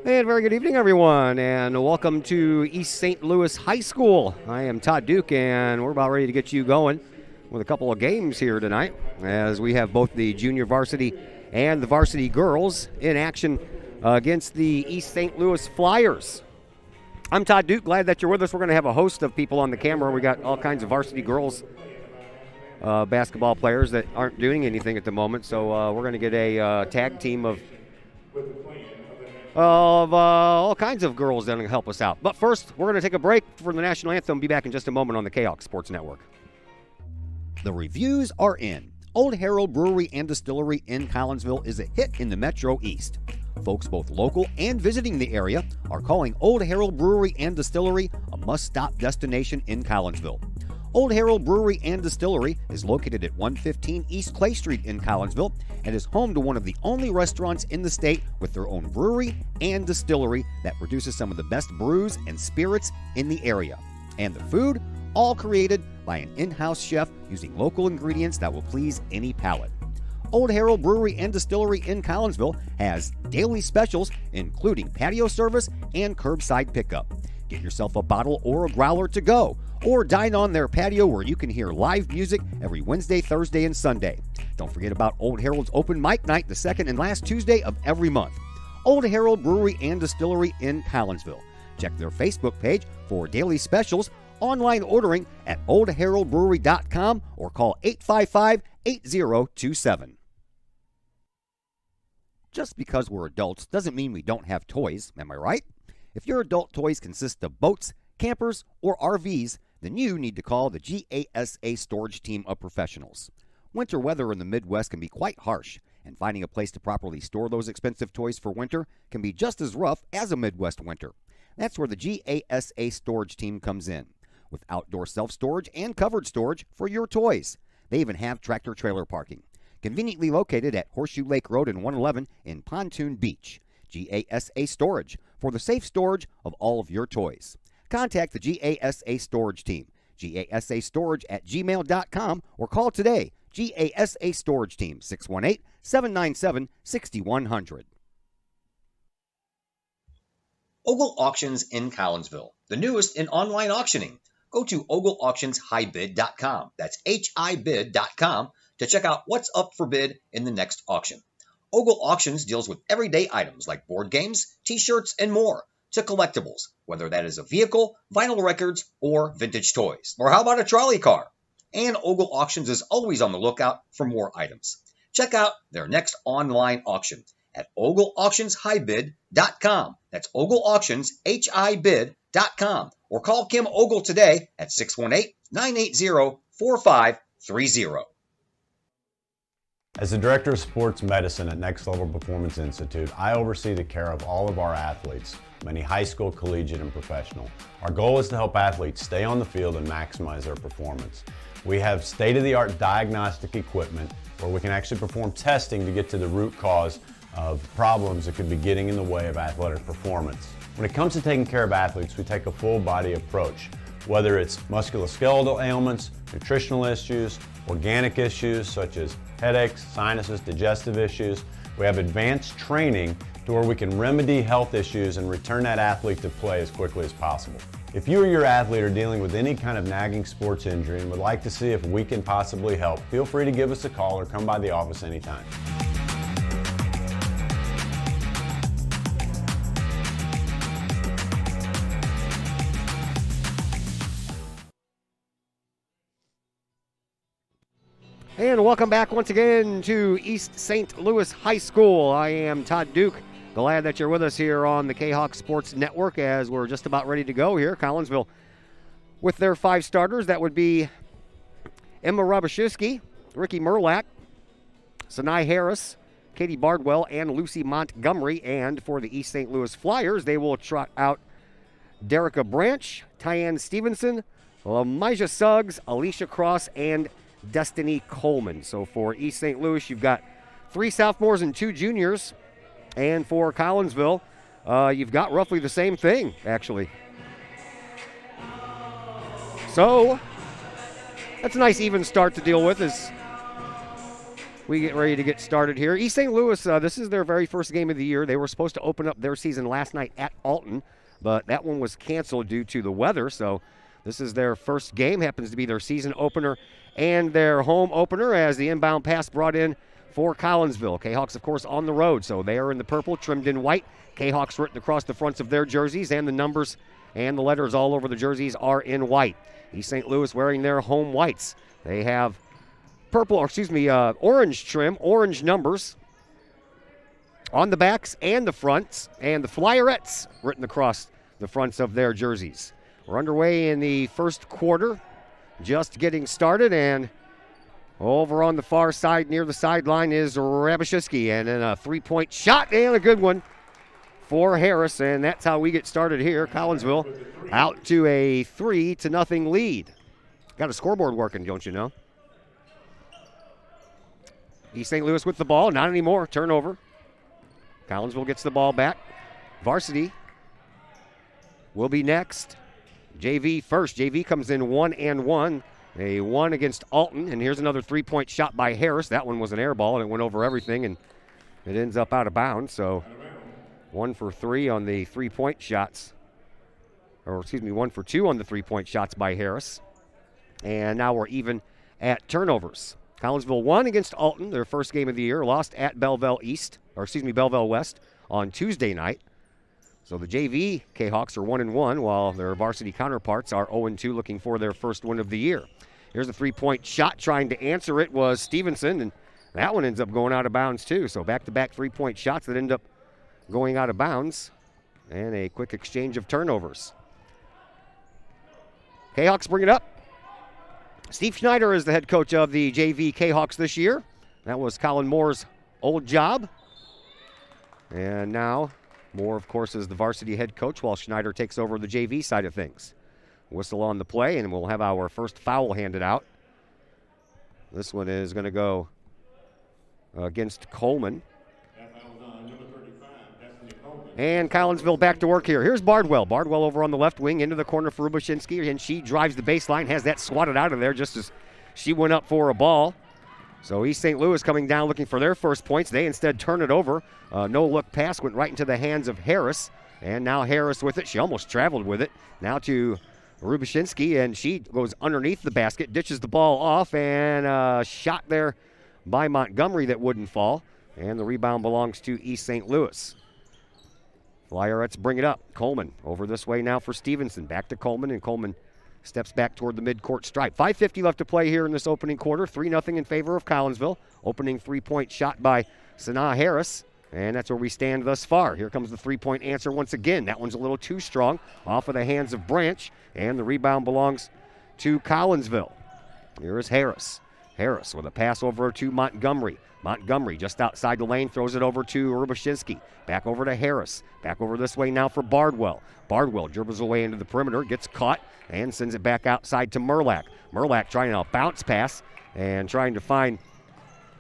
And very good evening, everyone, and welcome to East St. Louis High School. I am Todd Duke, and we're about ready to get you going with a couple of games here tonight, as we have both the junior varsity and the varsity girls in action against the East St. Louis Flyers. I'm Todd Duke, glad that you're with us. We're going to have a host of people on the camera. We got all kinds of varsity girls basketball players that aren't doing anything at the moment, so we're going to get a tag team of all kinds of girls that will help us out. But first, we're going to take a break for the national anthem. Be back in just a moment on the Kahok Sports Network. The reviews are in. Old Herald Brewery and Distillery in Collinsville is a hit in the Metro East. Folks both local and visiting the area are calling Old Herald Brewery and Distillery a must-stop destination in Collinsville. Old Herald Brewery and Distillery is located at 115 East Clay Street in Collinsville and is home to one of the only restaurants in the state with their own brewery and distillery that produces some of the best brews and spirits in the area. And the food, all created by an in-house chef using local ingredients that will please any palate. Old Herald Brewery and Distillery in Collinsville has daily specials including patio service and curbside pickup. Get yourself a bottle or a growler to go, or dine on their patio where you can hear live music every Wednesday, Thursday, and Sunday. Don't forget about Old Herald's open mic night the second and last Tuesday of every month. Old Herald Brewery and Distillery in Collinsville. Check their Facebook page for daily specials, online ordering at oldheraldbrewery.com, or call 855-8027. Just because we're adults doesn't mean we don't have toys, am I right? If your adult toys consist of boats, campers, or RVs, then you need to call the GASA storage team of professionals. Winter weather in the Midwest can be quite harsh, and finding a place to properly store those expensive toys for winter can be just as rough as a Midwest winter. That's where the GASA storage team comes in, with outdoor self-storage and covered storage for your toys. They even have tractor-trailer parking, conveniently located at Horseshoe Lake Road and 111 in Pontoon Beach. GASA Storage, for the safe storage of all of your toys. Contact the GASA Storage Team, gasastorage@gmail.com, or call today, GASA Storage Team, 618-797-6100. Ogle Auctions in Collinsville, the newest in online auctioning. Go to ogleauctionshighbid.com, that's HIBid.com, to check out what's up for bid in the next auction. Ogle Auctions deals with everyday items like board games, t-shirts, and more, to collectibles, whether that is a vehicle, vinyl records, or vintage toys. Or how about a trolley car? And Ogle Auctions is always on the lookout for more items. Check out their next online auction at ogleauctionshighbid.com. That's ogleauctionshibid.com. Or call Kim Ogle today at 618-980-4530. As the Director of Sports Medicine at Next Level Performance Institute, I oversee the care of all of our athletes, many high school, collegiate, and professional. Our goal is to help athletes stay on the field and maximize their performance. We have state-of-the-art diagnostic equipment where we can actually perform testing to get to the root cause of problems that could be getting in the way of athletic performance. When it comes to taking care of athletes, we take a full-body approach, whether it's musculoskeletal ailments, nutritional issues, organic issues such as headaches, sinuses, digestive issues. We have advanced training to where we can remedy health issues and return that athlete to play as quickly as possible. If you or your athlete are dealing with any kind of nagging sports injury and would like to see if we can possibly help, feel free to give us a call or come by the office anytime. And welcome back once again to East St. Louis High School. I am Todd Duke. Glad that you're with us here on the Kahok Sports Network as we're just about ready to go here. Collinsville with their 5 starters. That would be Emma Rabashewski, Ricky Merlack, Sanai Harris, Katie Bardwell, and Lucy Montgomery. And for the East St. Louis Flyers, they will trot out Derica Branch, Tyann Stevenson, Lamijah Suggs, Alicia Cross, and Destiny Coleman. So for East St. Louis, you've got 3 sophomores and 2 juniors. And for Collinsville, you've got roughly the same thing, actually. So that's a nice even start to deal with as we get ready to get started here. East St. Louis, this is their very first game of the year. They were supposed to open up their season last night at Alton, but that one was canceled due to the weather. So this is their first game, happens to be their season opener and their home opener as the inbound pass brought in for Collinsville. Kahawks, of course, on the road, so they are in the purple, trimmed in white. Kahawks written across the fronts of their jerseys, and the numbers and the letters all over the jerseys are in white. East St. Louis wearing their home whites. They have orange trim, orange numbers on the backs and the fronts, and the Flyerettes written across the fronts of their jerseys. We're underway in the first quarter, just getting started, and over on the far side near the sideline is Rabashewski, and then a three-point shot, and a good one for Harris, and that's how we get started here. Collinsville out to a 3-0 lead. Got a scoreboard working, don't you know? East St. Louis with the ball, not anymore, turnover. Collinsville gets the ball back. Varsity will be next. JV first. JV comes in 1-1. They won against Alton, and here's another three-point shot by Harris. That one was an air ball, and it went over everything, and it ends up out of bounds. So 1 for 3 on the three-point shots. 1 for 2 on the three-point shots by Harris. And now we're even at turnovers. Collinsville won against Alton, their first game of the year, lost at Belleville West on Tuesday night. So the JV Kahawks are 1-1, while their varsity counterparts are 0-2, looking for their first win of the year. Here's a three-point shot. Trying to answer it was Stevenson, and that one ends up going out of bounds too. So back-to-back three-point shots that end up going out of bounds, and a quick exchange of turnovers. Kahawks bring it up. Steve Schneider is the head coach of the JV Kahawks this year. That was Colin Moore's old job. And now Moore, of course, is the varsity head coach while Schneider takes over the JV side of things. Whistle on the play, and we'll have our first foul handed out. This one is going to go against Coleman. And Collinsville back to work here. Here's Bardwell. Bardwell over on the left wing into the corner for Rubashinsky, and she drives the baseline, has that swatted out of there just as she went up for a ball. So East St. Louis coming down looking for their first points. They instead turn it over. No-look pass went right into the hands of Harris, and now Harris with it. She almost traveled with it. Now to Rubashinsky, and she goes underneath the basket, ditches the ball off, and a shot there by Montgomery that wouldn't fall. And the rebound belongs to East St. Louis. Flyerettes bring it up. Coleman over this way now for Stevenson. Back to Coleman, and Coleman steps back toward the midcourt stripe. 5:50 left to play here in this opening quarter. 3-0 in favor of Collinsville. Opening three-point shot by Sanaa Harris, and that's where we stand thus far. Here comes the three-point answer once again. That one's a little too strong, off of the hands of Branch, and the rebound belongs to Collinsville. Here is Harris. Harris with a pass over to Montgomery. Montgomery just outside the lane, throws it over to Rubashinsky. Back over to Harris. Back over this way now for Bardwell. Bardwell dribbles away into the perimeter, gets caught, and sends it back outside to Merlack. Merlack trying a bounce pass and trying to find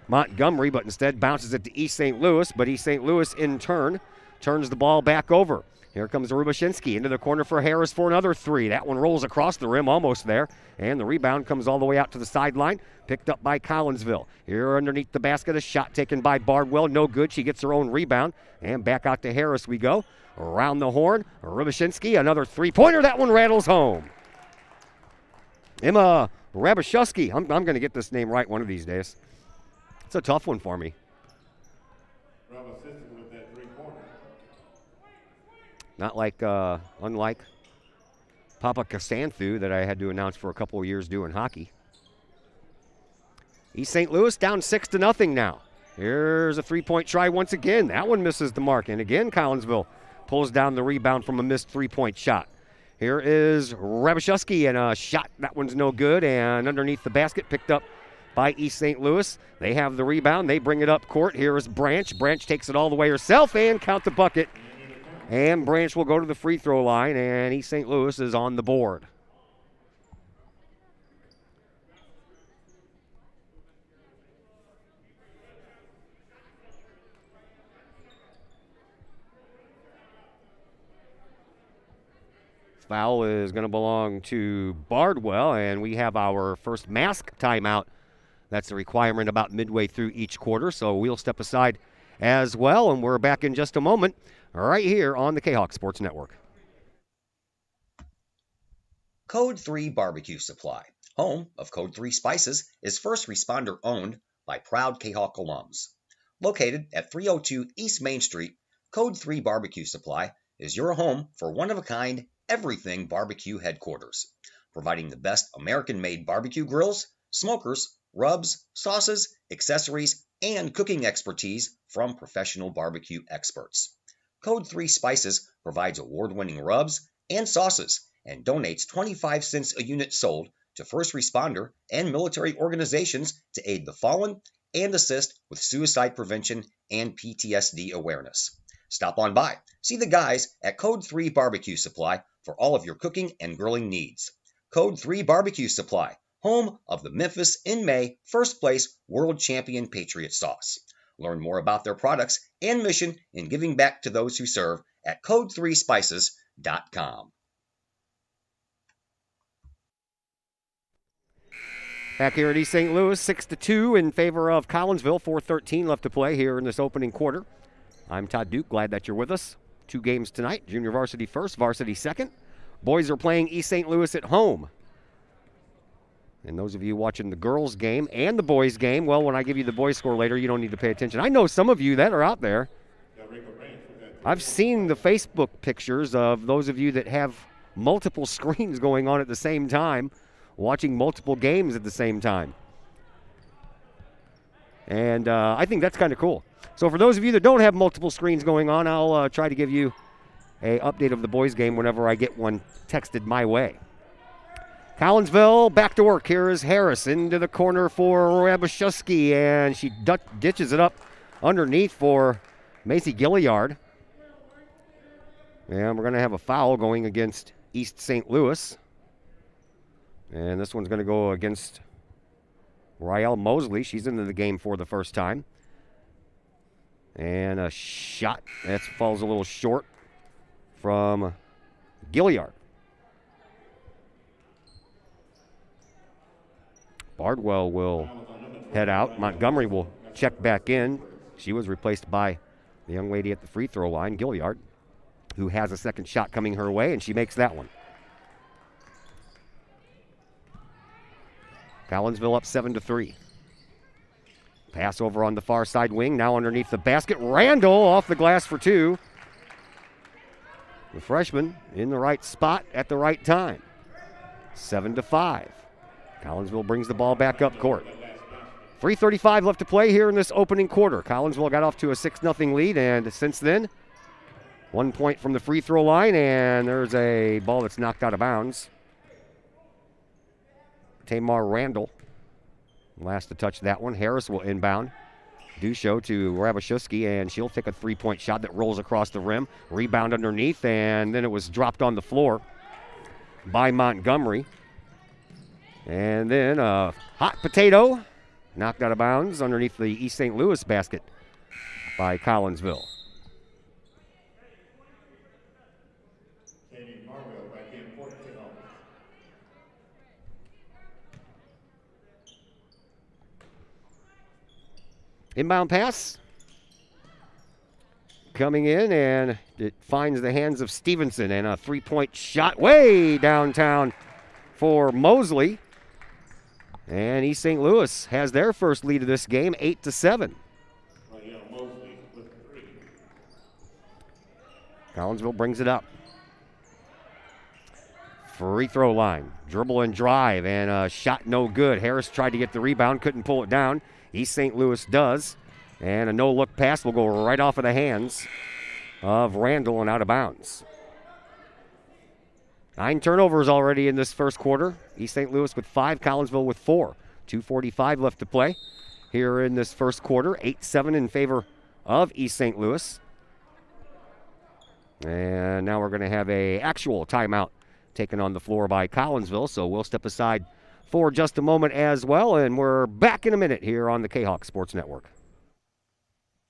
Montgomery, but instead bounces it to East St. Louis. But East St. Louis, in turn, turns the ball back over. Here comes Rubashinsky into the corner for Harris for another three. That one rolls across the rim, almost there. And the rebound comes all the way out to the sideline, picked up by Collinsville. Here underneath the basket, a shot taken by Bardwell. No good. She gets her own rebound. And back out to Harris we go. Around the horn, Rubashinsky, another three-pointer. That one rattles home. Emma Rabashewski. I'm going to get this name right one of these days. It's a tough one for me. Not like, unlike Papa Casanthu that I had to announce for a couple of years doing hockey. East St. Louis down 6-0 now. Here's a three-point try once again. That one misses the mark. And again, Collinsville pulls down the rebound from a missed three-point shot. Here is Rabashewski, and a shot. That one's no good. And underneath the basket, picked up by East St. Louis. They have the rebound. They bring it up court. Here is Branch. Branch takes it all the way herself and count the bucket. And Branch will go to the free throw line, and East St. Louis is on the board. Foul is going to belong to Bardwell, and we have our first mask timeout That's the requirement about midway through each quarter, so we'll step aside as well, and we're back in just a moment right here on the Kahok Sports Network. Code 3 Barbecue Supply, home of Code 3 Spices, is first responder owned by proud Kahok alums. Located at 302 East Main Street, Code 3 Barbecue Supply is your home for one-of-a-kind everything barbecue headquarters, providing the best American-made barbecue grills, smokers, rubs, sauces, accessories, and cooking expertise from professional barbecue experts. Code 3 Spices provides award-winning rubs and sauces and donates 25 cents a unit sold to first responder and military organizations to aid the fallen and assist with suicide prevention and PTSD awareness. Stop on by. See the guys at Code 3 Barbecue Supply for all of your cooking and grilling needs. Code 3 Barbecue Supply, home of the Memphis in May first place world champion Patriot sauce. Learn more about their products and mission in giving back to those who serve at code3spices.com. Back here at East St. Louis, 6-2 in favor of Collinsville. 4:13 left to play here in this opening quarter. I'm Todd Duke. Glad that you're with us. 2 games tonight. Junior varsity first, varsity second. Boys are playing East St. Louis at home. And those of you watching the girls' game and the boys' game, well, when I give you the boys' score later, you don't need to pay attention. I know some of you that are out there. I've seen the Facebook pictures of those of you that have multiple screens going on at the same time, watching multiple games at the same time. And I think that's kind of cool. So for those of you that don't have multiple screens going on, I'll try to give you an update of the boys' game whenever I get one texted my way. Collinsville back to work. Here is Harris into the corner for Rabashewski, and she ditches it up underneath for Macy Gilliard. And we're going to have a foul going against East St. Louis. And this one's going to go against Rael Mosley. She's into the game for the first time. And a shot that falls a little short from Gilliard. Bardwell will head out. Montgomery will check back in. She was replaced by the young lady at the free throw line, Gilliard, who has a second shot coming her way, and she makes that one. Collinsville up 7-3. Pass over on the far side wing, now underneath the basket. Randall off the glass for 2. The freshman in the right spot at the right time. 7-5. Collinsville brings the ball back up court. 3:35 left to play here in this opening quarter. Collinsville got off to a 6-0 lead, and since then, 1 point from the free throw line, and there's a ball that's knocked out of bounds. Tamar Randall last to touch that one. Harris will inbound. Dusho to Rabashewski, and she'll take a 3-point shot that rolls across the rim. Rebound underneath, and then it was dropped on the floor by Montgomery. And then a hot potato knocked out of bounds underneath the East St. Louis basket by Collinsville. Inbound pass coming in, and it finds the hands of Stevenson, and a 3-point shot way downtown for Mosley. And East St. Louis has their first lead of this game, 8-7. Collinsville brings it up. Free throw line, dribble and drive, and a shot no good. Harris tried to get the rebound, couldn't pull it down. East St. Louis does, and a no-look pass will go right off of the hands of Randall and out of bounds. 9 turnovers already in this first quarter. East St. Louis with 5, Collinsville with 4. 2:45 left to play here in this first quarter. 8-7 in favor of East St. Louis. And now we're going to have an actual timeout taken on the floor by Collinsville, so we'll step aside for just a moment as well, and we're back in a minute here on the Kahok Sports Network.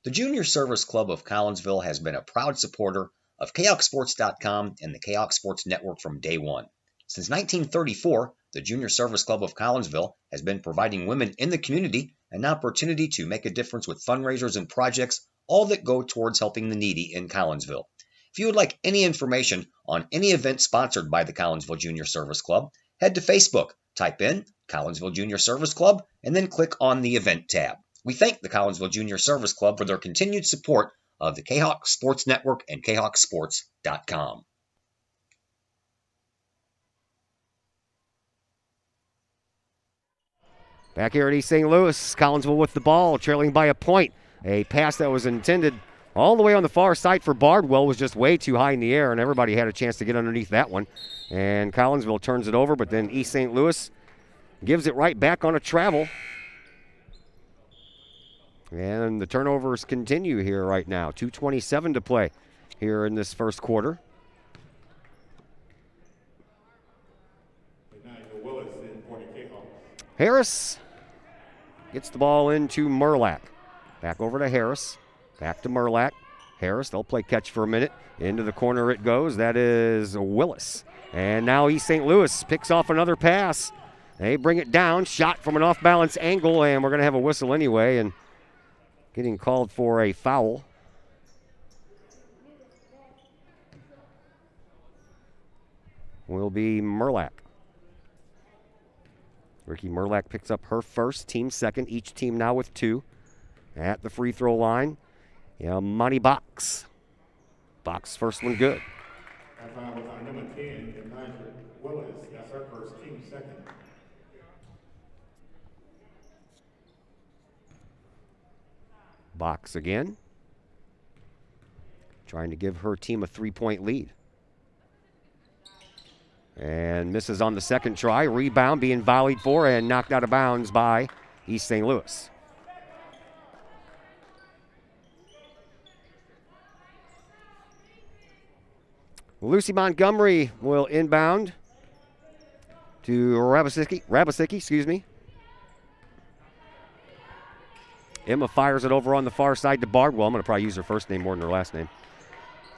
The Junior Service Club of Collinsville has been a proud supporter of KahokSports.com and the Kahok Sports Network from day one. Since 1934, the Junior Service Club of Collinsville has been providing women in the community an opportunity to make a difference with fundraisers and projects, all that go towards helping the needy in Collinsville. If you would like any information on any event sponsored by the Collinsville Junior Service Club, head to Facebook, type in Collinsville Junior Service Club, and then click on the event tab. We thank the Collinsville Junior Service Club for their continued support of the Kahok Sports Network and KahokSports.com. Back here at East St. Louis, Collinsville with the ball, trailing by a point. A pass that was intended all the way on the far side for Bardwell was just way too high in the air, and everybody had a chance to get underneath that one. And Collinsville turns it over, but then East St. Louis gives it right back on a travel. And the turnovers continue here right now. 2:27 to play here in this first quarter. Harris gets the ball into Merlack. Back over to Harris. Back to Merlack. Harris, they'll play catch for a minute. Into the corner it goes. That is Willis. And now East St. Louis picks off another pass. They bring it down. Shot from an off-balance angle, and we're going to have a whistle anyway. And getting called for a foul. Will be Merlack. Ricky Merlack picks up her first, team second, each team now with 2. At the free throw line, Monty Box. Box first one good. That foul was on number 10, Elijah Willis. That's her first, team second. Box again. Trying to give her team a 3-point lead. And misses on the second try. Rebound being volleyed for and knocked out of bounds by East St. Louis. Lucy Montgomery will inbound to Rabasicki. Emma fires it over on the far side to Bardwell. I'm going to probably use her first name more than her last name.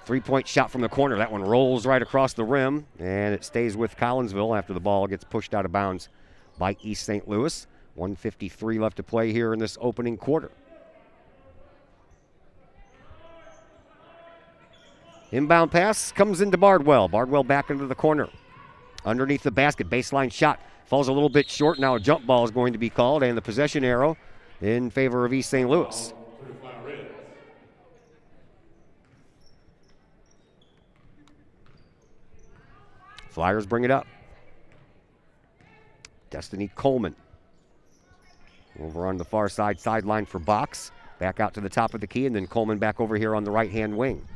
3-point shot from the corner. That one rolls right across the rim, and it stays with Collinsville after the ball gets pushed out of bounds by East St. Louis. 1:53 left to play here in this opening quarter. Inbound pass comes into Bardwell. Bardwell back into the corner. Underneath the basket, baseline shot. Falls a little bit short. Now a jump ball is going to be called, and the possession arrow in favor of East St. Louis. Flyers bring it up. Destiny Coleman. Over on the far sideline for Box. Back out to the top of the key, and then Coleman back over here on the right-hand wing.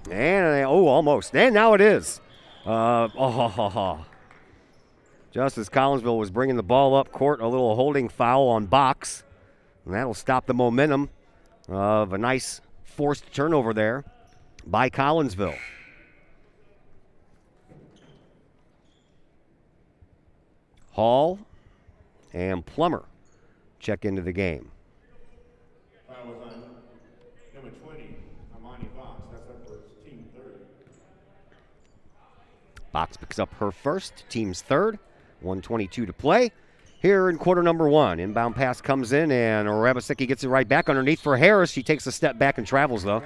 And, almost. And now it is. Just as Collinsville was bringing the ball up court, a little holding foul on Box. And that'll stop the momentum of a nice forced turnover there by Collinsville. Hall and Plummer check into the game. Foul was on number 20, Amani Fox. That's her first, team third. Box picks up her first, team's third. 1:22 to play here in quarter number 1. Inbound pass comes in, and Rabasicki gets it right back underneath for Harris. She takes a step back and travels, though.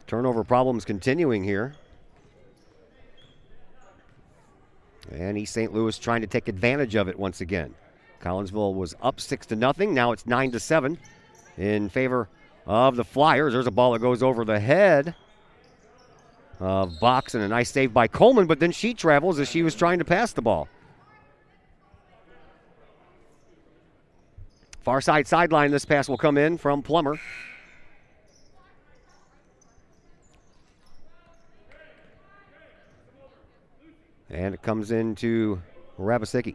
Turnover problems continuing here. And East St. Louis trying to take advantage of it once again. Collinsville was up 6-0. Now it's 9-7 in favor of the Flyers. There's a ball that goes over the head of Box, and a nice save by Coleman, but then she travels as she was trying to pass the ball. Far side sideline, this pass will come in from Plummer. And it comes into Rabasicki.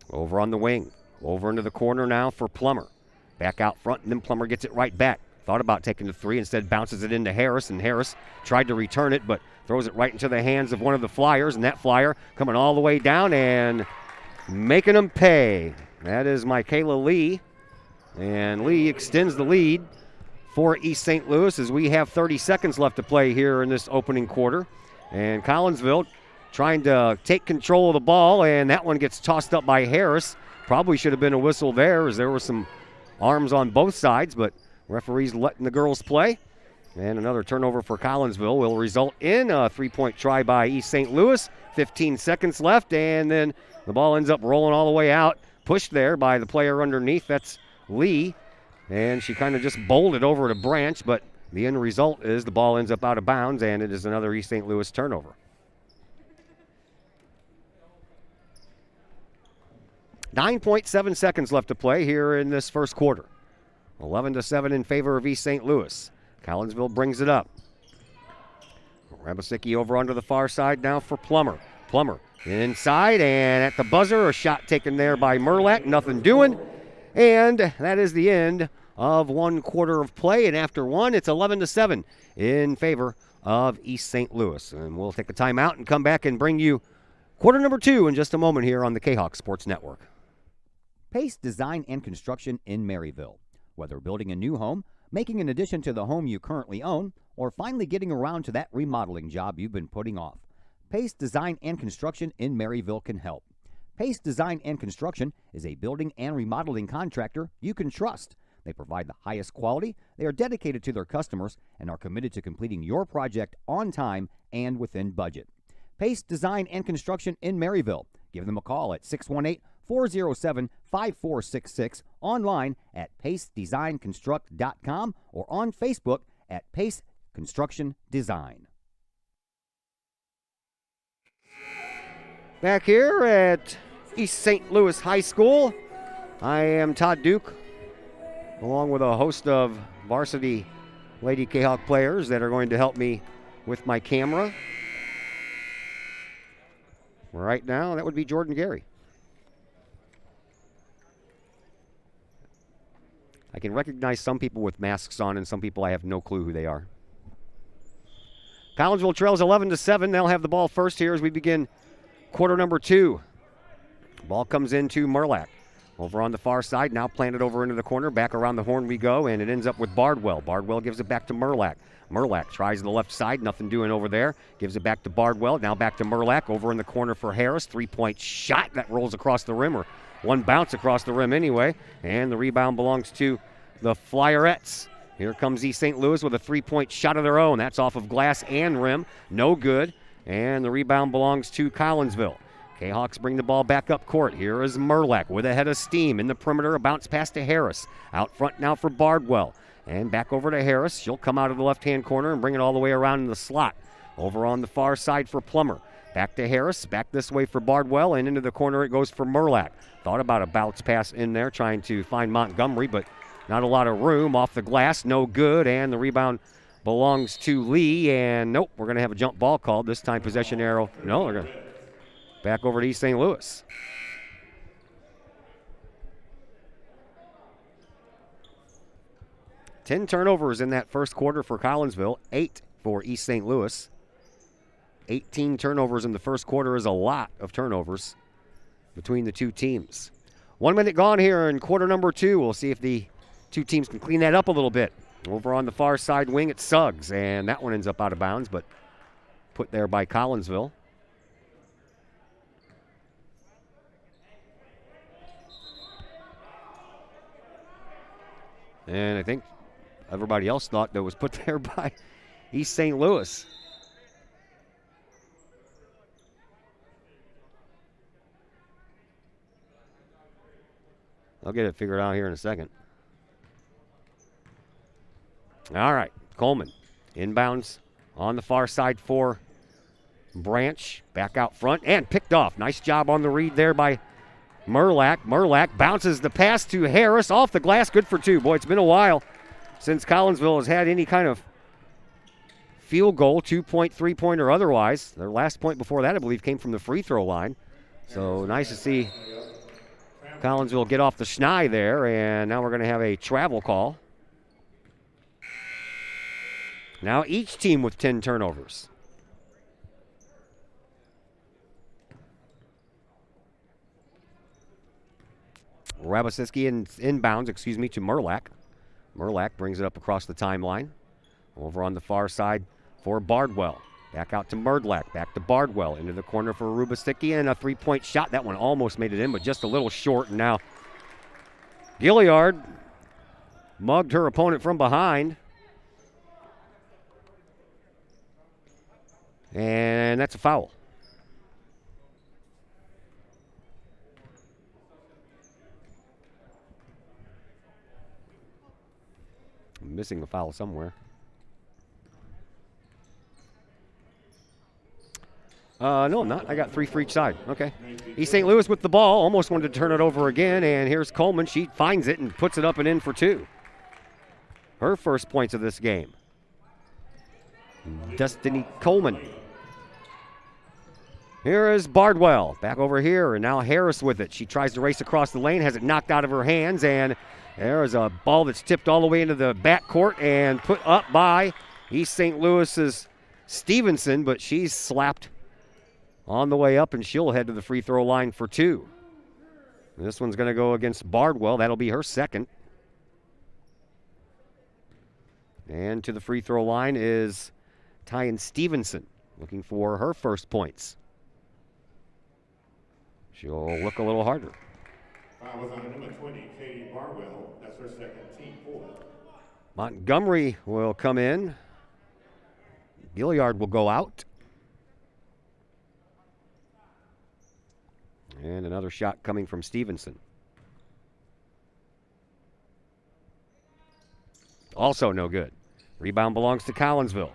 Over on the wing. Over into the corner now for Plummer. Back out front, and then Plummer gets it right back. Thought about taking the three, instead bounces it into Harris, and Harris tried to return it, but throws it right into the hands of one of the Flyers, and that Flyer coming all the way down and making them pay. That is Michaela Lee. And Lee extends the lead for East St. Louis as we have 30 seconds left to play here in this opening quarter. And Collinsville trying to take control of the ball, and that one gets tossed up by Harris. Probably should have been a whistle there as there were some arms on both sides, but referees letting the girls play. And another turnover for Collinsville will result in a three-point try by East St. Louis. 15 seconds left, and then the ball ends up rolling all the way out. Pushed there by the player underneath. That's Lee. And she kind of just bowled it over to Branch, but the end result is the ball ends up out of bounds, and it is another East St. Louis turnover. .7 seconds left to play here in this first quarter. 11-7 in favor of East St. Louis. Collinsville brings it up. Rabasicki over onto the far side now for Plummer. Plummer inside, and at the buzzer, a shot taken there by Merlack. Nothing doing. And that is the end of one quarter of play. And after one, it's 11-7 in favor of East St. Louis. And we'll take a timeout and come back and bring you quarter number two in just a moment here on the Kahok Sports Network. Pace Design and Construction in Maryville. Whether building a new home, making an addition to the home you currently own, or finally getting around to that remodeling job you've been putting off, Pace Design and Construction in Maryville can help. Pace Design and Construction is a building and remodeling contractor you can trust. They provide the highest quality, they are dedicated to their customers, and are committed to completing your project on time and within budget. Pace Design and Construction in Maryville. Give them a call at 618-407-5466, online at pacedesignconstruct.com, or on Facebook at Pace Construction Design. Back here at East St. Louis High School, I am Todd Duke, along with a host of varsity Lady Kahok players that are going to help me with my camera. Right now, that would be Jordan Gary. I can recognize some people with masks on and some people I have no clue who they are. Collinsville trails 11-7. They'll have the ball first here as we begin quarter number two. Ball comes into Merlack. Over on the far side, now planted over into the corner. Back around the horn we go, and it ends up with Bardwell. Bardwell gives it back to Merlack. Merlack tries the left side, nothing doing over there. Gives it back to Bardwell, now back to Merlack. Over in the corner for Harris. Three-point shot that rolls across the rim, or one bounce across the rim anyway. And the rebound belongs to the Flyerettes. Here comes East St. Louis with a three-point shot of their own. That's off of glass and rim. No good. And the rebound belongs to Collinsville. Kahawks bring the ball back up court. Here is Merlack with a head of steam. In the perimeter, a bounce pass to Harris. Out front now for Bardwell. And back over to Harris. She'll come out of the left-hand corner and bring it all the way around in the slot. Over on the far side for Plummer. Back to Harris. Back this way for Bardwell. And into the corner it goes for Merlack. Thought about a bounce pass in there, trying to find Montgomery, but not a lot of room. Off the glass, no good. And the rebound belongs to Lee. And nope, we're going to have a jump ball called. This time possession arrow. No, they're going to back over to East St. Louis. Ten turnovers in that first quarter for Collinsville, 8 for East St. Louis. 18 turnovers in the first quarter is a lot of turnovers between the two teams. 1 minute gone here in quarter number two. We'll see if the two teams can clean that up a little bit. Over on the far side wing, it's Suggs, and that one ends up out of bounds, but put there by Collinsville. And I think everybody else thought that was put there by East St. Louis. I'll get it figured out here in a second. All right, Coleman inbounds on the far side for Branch. Back out front and picked off. Nice job on the read there by Merlack. Merlack bounces the pass to Harris off the glass. Good for two. Boy, it's been a while since Collinsville has had any kind of field goal, 2-point, 3-point, or otherwise. Their last point before that, I believe, came from the free throw line. So nice to see Collinsville get off the schneid there, and now we're going to have a travel call. Now each team with 10 turnovers. Rabosiski inbounds, to Merlack. Merlack brings it up across the timeline. Over on the far side for Bardwell. Back out to Merdlack. Back to Bardwell. Into the corner for Rubasicki, and a three-point shot. That one almost made it in, but just a little short. And now Gilliard mugged her opponent from behind. And that's a foul. I'm missing a foul somewhere. No, I'm not. I got 3 for each side. Okay. East St. Louis with the ball. Almost wanted to turn it over again, and here's Coleman. She finds it and puts it up and in for 2. Her first points of this game. Destiny Coleman. Here is Bardwell back over here, and now Harris with it. She tries to race across the lane, has it knocked out of her hands, and there is a ball that's tipped all the way into the backcourt and put up by East St. Louis's Stevenson, but she's slapped on the way up, and she'll head to the free throw line for 2. This one's going to go against Bardwell. That'll be her second. And to the free throw line is Tyan Stevenson, looking for her first points. She'll look a little harder. Foul was on number 20, Katie Barwell. That's her second, team 4. Montgomery will come in. Gilliard will go out. And another shot coming from Stevenson. Also no good. Rebound belongs to Collinsville.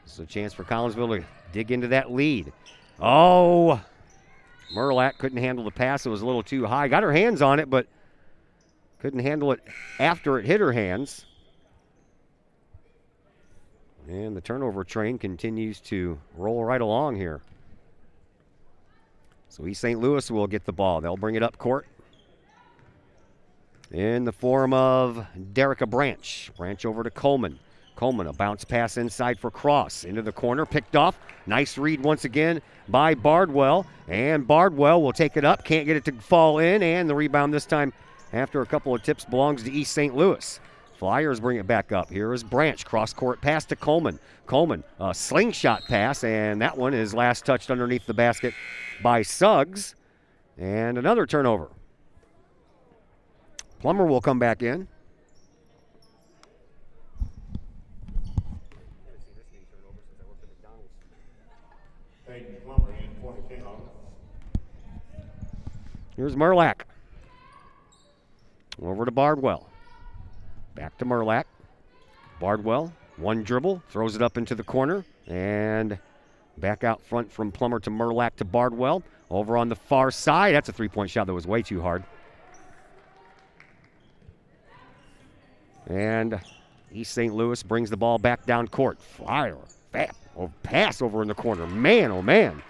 This is a chance for Collinsville to dig into that lead. Oh, Merlack couldn't handle the pass. It was a little too high. Got her hands on it, but couldn't handle it after it hit her hands. And the turnover train continues to roll right along here. So East St. Louis will get the ball. They'll bring it up court in the form of Derica Branch. Branch over to Coleman. Coleman, a bounce pass inside for Cross. Into the corner, picked off. Nice read once again by Bardwell. And Bardwell will take it up. Can't get it to fall in. And the rebound this time, after a couple of tips, belongs to East St. Louis. Flyers bring it back up. Here is Branch. Cross-court pass to Coleman. Coleman, a slingshot pass. And that one is last touched underneath the basket by Suggs. And another turnover. Plummer will come back in. Peyton Plummer in for the Kahok. Here's Merlack. Over to Bardwell. Back to Merlack. Bardwell, one dribble, throws it up into the corner, and back out front from Plummer to Merlack to Bardwell. Over on the far side, that's a three-point shot that was way too hard. And East St. Louis brings the ball back down court. Flyer, pass over in the corner. Man, oh man.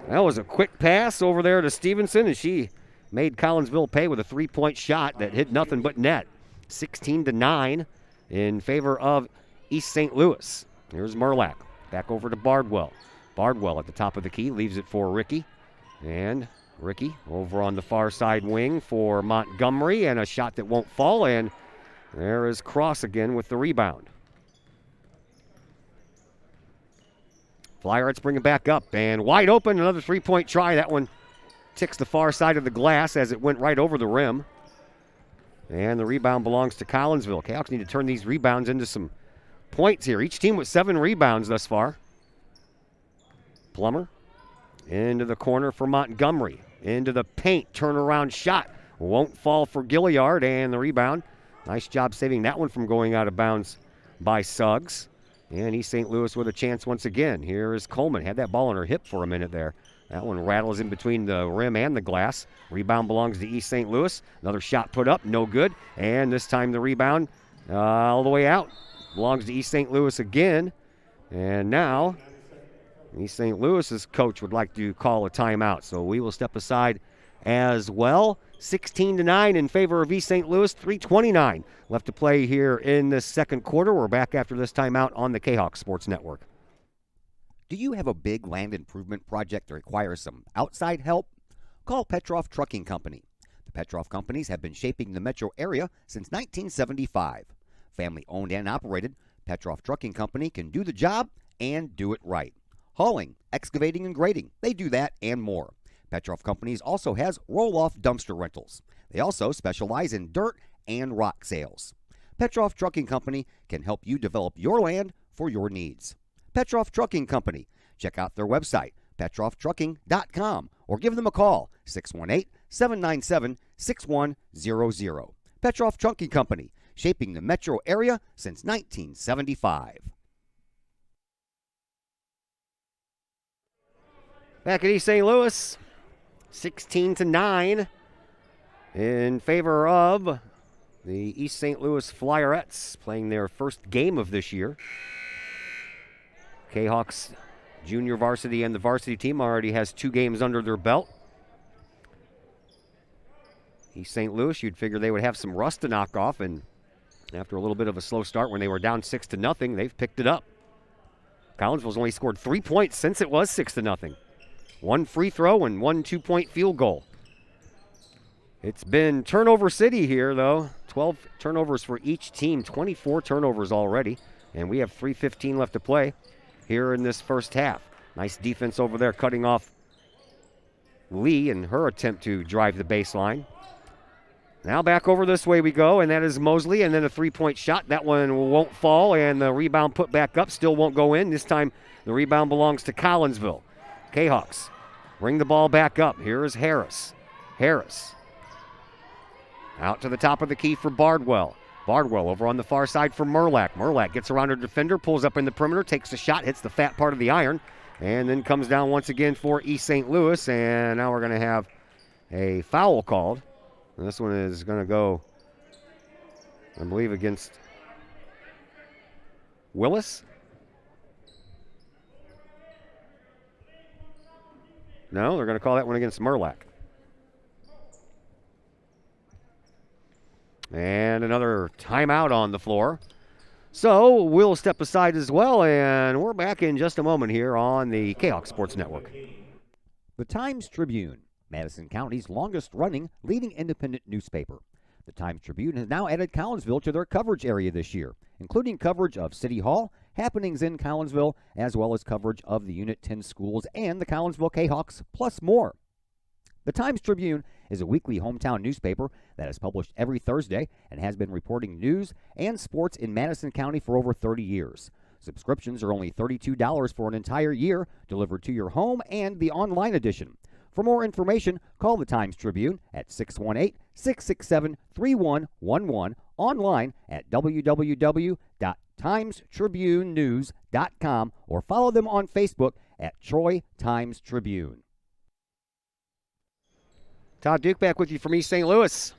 That was a quick pass over there to Stevenson, and she made Collinsville pay with a three-point shot that hit nothing but net. 16-9 in favor of East St. Louis. Here's Merlack. Back over to Bardwell. Bardwell at the top of the key, leaves it for Ricky. And Ricky over on the far side wing for Montgomery, and a shot that won't fall, and there is Cross again with the rebound. Flyers bring it back up, and wide open, another three-point try. That one ticks the far side of the glass as it went right over the rim. And the rebound belongs to Collinsville. Cahoks need to turn these rebounds into some points here. Each team with 7 rebounds thus far. Plummer into the corner for Montgomery. Into the paint, turnaround shot. Won't fall for Gilliard, and the rebound. Nice job saving that one from going out of bounds by Suggs. And East St. Louis with a chance once again. Here is Coleman. Had that ball on her hip for a minute there. That one rattles in between the rim and the glass. Rebound belongs to East St. Louis. Another shot put up, no good. And this time the rebound all the way out. Belongs to East St. Louis again. And now East St. Louis's coach would like to call a timeout. So we will step aside as well. 16-9 in favor of East St. Louis. 3:29 left to play here in the second quarter. We're back after this timeout on the Kahok Sports Network. Do you have a big land improvement project that requires some outside help? Call Petroff Trucking Company. The Petroff Companies have been shaping the metro area since 1975. Family owned and operated, Petroff Trucking Company can do the job and do it right. Hauling, excavating, and grading, they do that and more. Petroff Companies also has roll-off dumpster rentals. They also specialize in dirt and rock sales. Petroff Trucking Company can help you develop your land for your needs. Petroff Trucking Company. Check out their website, petrofftrucking.com, or give them a call, 618-797-6100. Petroff Trucking Company, shaping the metro area since 1975. Back at East St. Louis, 16-9 in favor of the East St. Louis Flyerettes, playing their first game of this year. Kahok's junior varsity and the varsity team already has 2 games under their belt. East St. Louis, you'd figure they would have some rust to knock off, and after a little bit of a slow start when they were down 6-0, they've picked it up. Collinsville's only scored 3 points since it was 6-0. 1 free throw and 1 2-point field goal. It's been turnover city here, though. 12 turnovers for each team, 24 turnovers already, and we have 3:15 left to play here in this first half. Nice defense over there, cutting off Lee in her attempt to drive the baseline. Now back over this way we go, and that is Mosley, and then a 3-point shot. That one won't fall, and the rebound put back up, still won't go in. This time the rebound belongs to Collinsville. Kahawks bring the ball back up. Here is Harris. Harris out to the top of the key for Bardwell. Bardwell over on the far side for Merlack. Merlack gets around her defender, pulls up in the perimeter, takes a shot, hits the fat part of the iron, and then comes down once again for East St. Louis. And now we're going to have a foul called. And this one is going to go, I believe, against Willis. No, they're going to call that one against Merlack. And another timeout on the floor. So we'll step aside as well, and we're back in just a moment here on the Kahok Sports Network. The Times-Tribune, Madison County's longest-running leading independent newspaper. The Times-Tribune has now added Collinsville to their coverage area this year, including coverage of City Hall, happenings in Collinsville, as well as coverage of the Unit 10 schools and the Collinsville Kahawks, plus more. The Times-Tribune is a weekly hometown newspaper that is published every Thursday and has been reporting news and sports in Madison County for over 30 years. Subscriptions are only $32 for an entire year, delivered to your home and the online edition. For more information, call the Times-Tribune at 618-667-3111, online at www.timestribunenews.com, or follow them on Facebook at Troy Times-Tribune. Todd Duke back with you from East St. Louis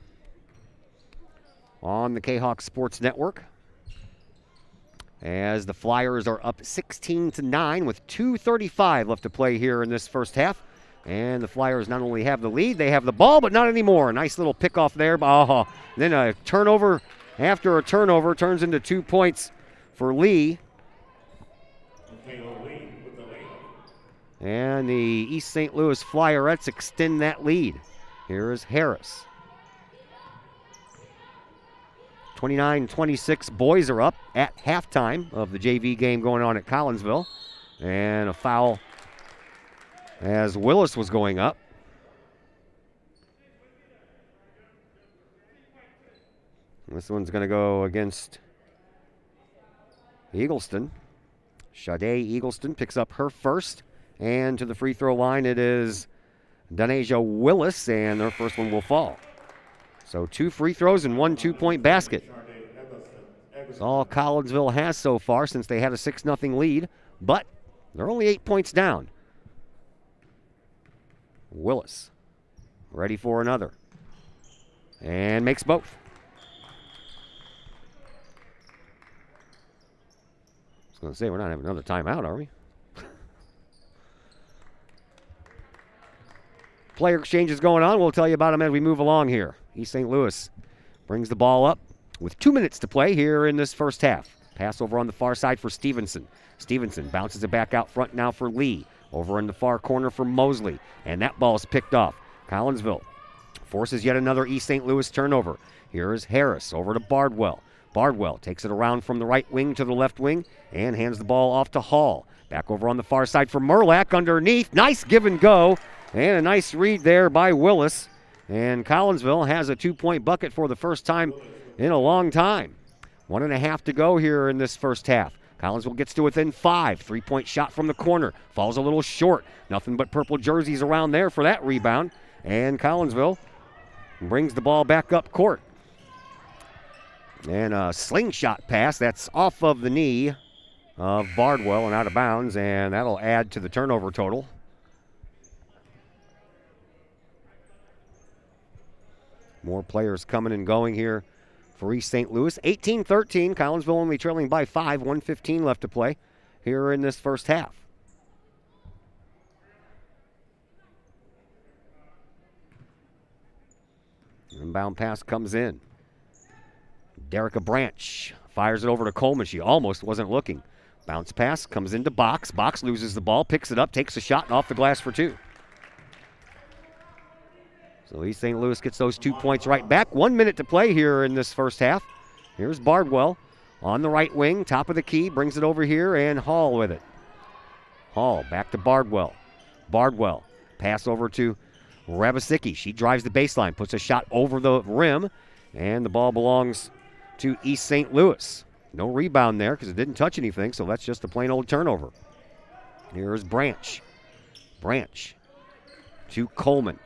on the Kahok Sports Network, as the Flyers are up 16-9 with 2:35 left to play here in this first half. And the Flyers not only have the lead, they have the ball, but not anymore. Nice little pickoff there. Then a turnover after a turnover turns into 2 points for Lee. And the East St. Louis Flyerettes extend that lead. Here is Harris. 29-26, boys are up at halftime of the JV game going on at Collinsville. And a foul as Willis was going up. This one's going to go against Eagleston. Sade Eagleston picks up her first. And to the free throw line, it is Donasia Willis, and their first one will fall. So 2 free throws and 1 2-point basket. That's all Collinsville has so far since they had a 6-0 lead, but they're only 8 points down. Willis ready for another, and makes both. I was going to say, we're not having another timeout, are we? Player exchanges going on. We'll tell you about them as we move along here. East St. Louis brings the ball up with 2 minutes to play here in this first half. Pass over on the far side for Stevenson. Stevenson bounces it back out front now for Lee. Over in the far corner for Mosley. And that ball's picked off. Collinsville forces yet another East St. Louis turnover. Here is Harris over to Bardwell. Bardwell takes it around from the right wing to the left wing and hands the ball off to Hall. Back over on the far side for Merlack underneath. Nice give and go, and a nice read there by Willis. And Collinsville has a 2-point bucket for the first time in a long time. 1.5 to go here in this first half. Collinsville gets to within 5. 3-point shot from the corner. Falls a little short. Nothing but purple jerseys around there for that rebound. And Collinsville brings the ball back up court. And a slingshot pass that's off of the knee of Bardwell and out of bounds, and that'll add to the turnover total. More players coming and going here for East St. Louis. 18-13, Collinsville only trailing by 5, 1:15 left to play here in this first half. Inbound pass comes in. Derica Branch fires it over to Coleman. She almost wasn't looking. Bounce pass comes into Box. Box loses the ball, picks it up, takes a shot, and off the glass for 2. So East St. Louis gets those 2 points right back. 1 minute to play here in this first half. Here's Bardwell on the right wing, top of the key, brings it over here, and Hall with it. Hall back to Bardwell. Bardwell, pass over to Rabasicki. She drives the baseline, puts a shot over the rim, and the ball belongs to East St. Louis. No rebound there because it didn't touch anything, so that's just a plain old turnover. Here's Branch. Branch to Coleman.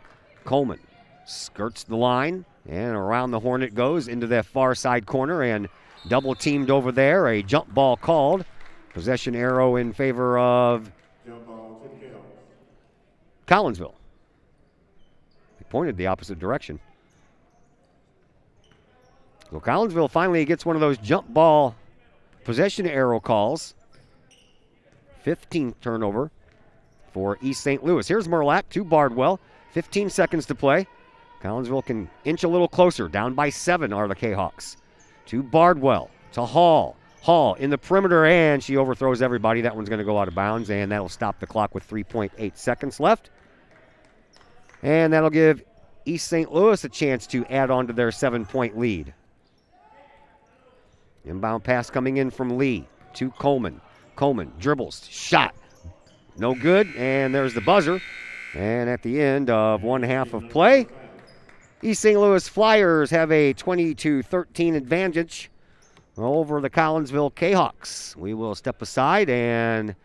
Coleman skirts the line, and around the horn it goes into that far side corner, and double teamed over there. A jump ball called. Possession arrow in favor of Collinsville. He pointed the opposite direction. So Collinsville finally gets one of those jump ball possession arrow calls. 15th turnover for East St. Louis. Here's Merlack to Bardwell. 15 seconds to play. Collinsville can inch a little closer. Down by 7 are the Kahawks. To Bardwell, to Hall. Hall in the perimeter, and she overthrows everybody. That one's going to go out of bounds, and that'll stop the clock with 3.8 seconds left. And that'll give East St. Louis a chance to add on to their 7-point lead. Inbound pass coming in from Lee to Coleman. Coleman dribbles, shot, no good, and there's the buzzer. And at the end of 1 half of play, East St. Louis Flyers have a 20-13 advantage over the Collinsville Kahawks. We will step aside and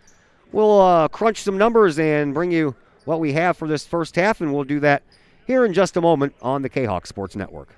we'll crunch some numbers and bring you what we have for this first half, and we'll do that here in just a moment on the Kahok Sports Network.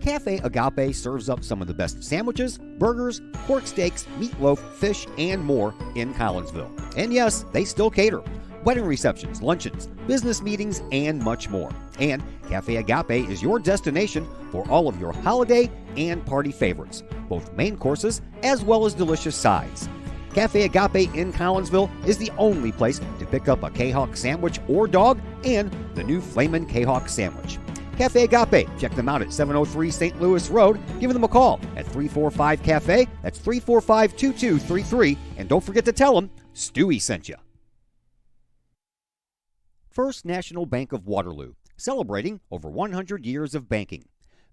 Cafe Agape serves up some of the best sandwiches, burgers, pork steaks, meatloaf, fish, and more in Collinsville. And yes, they still cater. Wedding receptions, luncheons, business meetings, and much more. And Cafe Agape is your destination for all of your holiday and party favorites, both main courses as well as delicious sides. Cafe Agape in Collinsville is the only place to pick up a Kahawk sandwich or dog and the new Flamin' Kahawk sandwich. Cafe Agape, check them out at 703 St. Louis Road. Give them a call at 345-CAFE. That's 345-2233. And don't forget to tell them Stewie sent you. First National Bank of Waterloo, celebrating over 100 years of banking.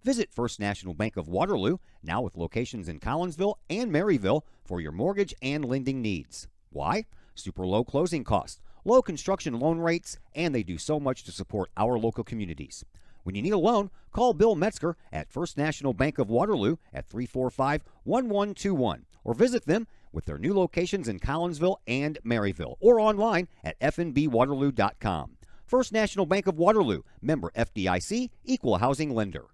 Visit First National Bank of Waterloo, now with locations in Collinsville and Maryville, for your mortgage and lending needs. Why? Super low closing costs, low construction loan rates, and they do so much to support our local communities. When you need a loan, call Bill Metzger at First National Bank of Waterloo at 345-1121, or visit them with their new locations in Collinsville and Maryville, or online at fnbwaterloo.com. First National Bank of Waterloo, member FDIC, equal housing lender.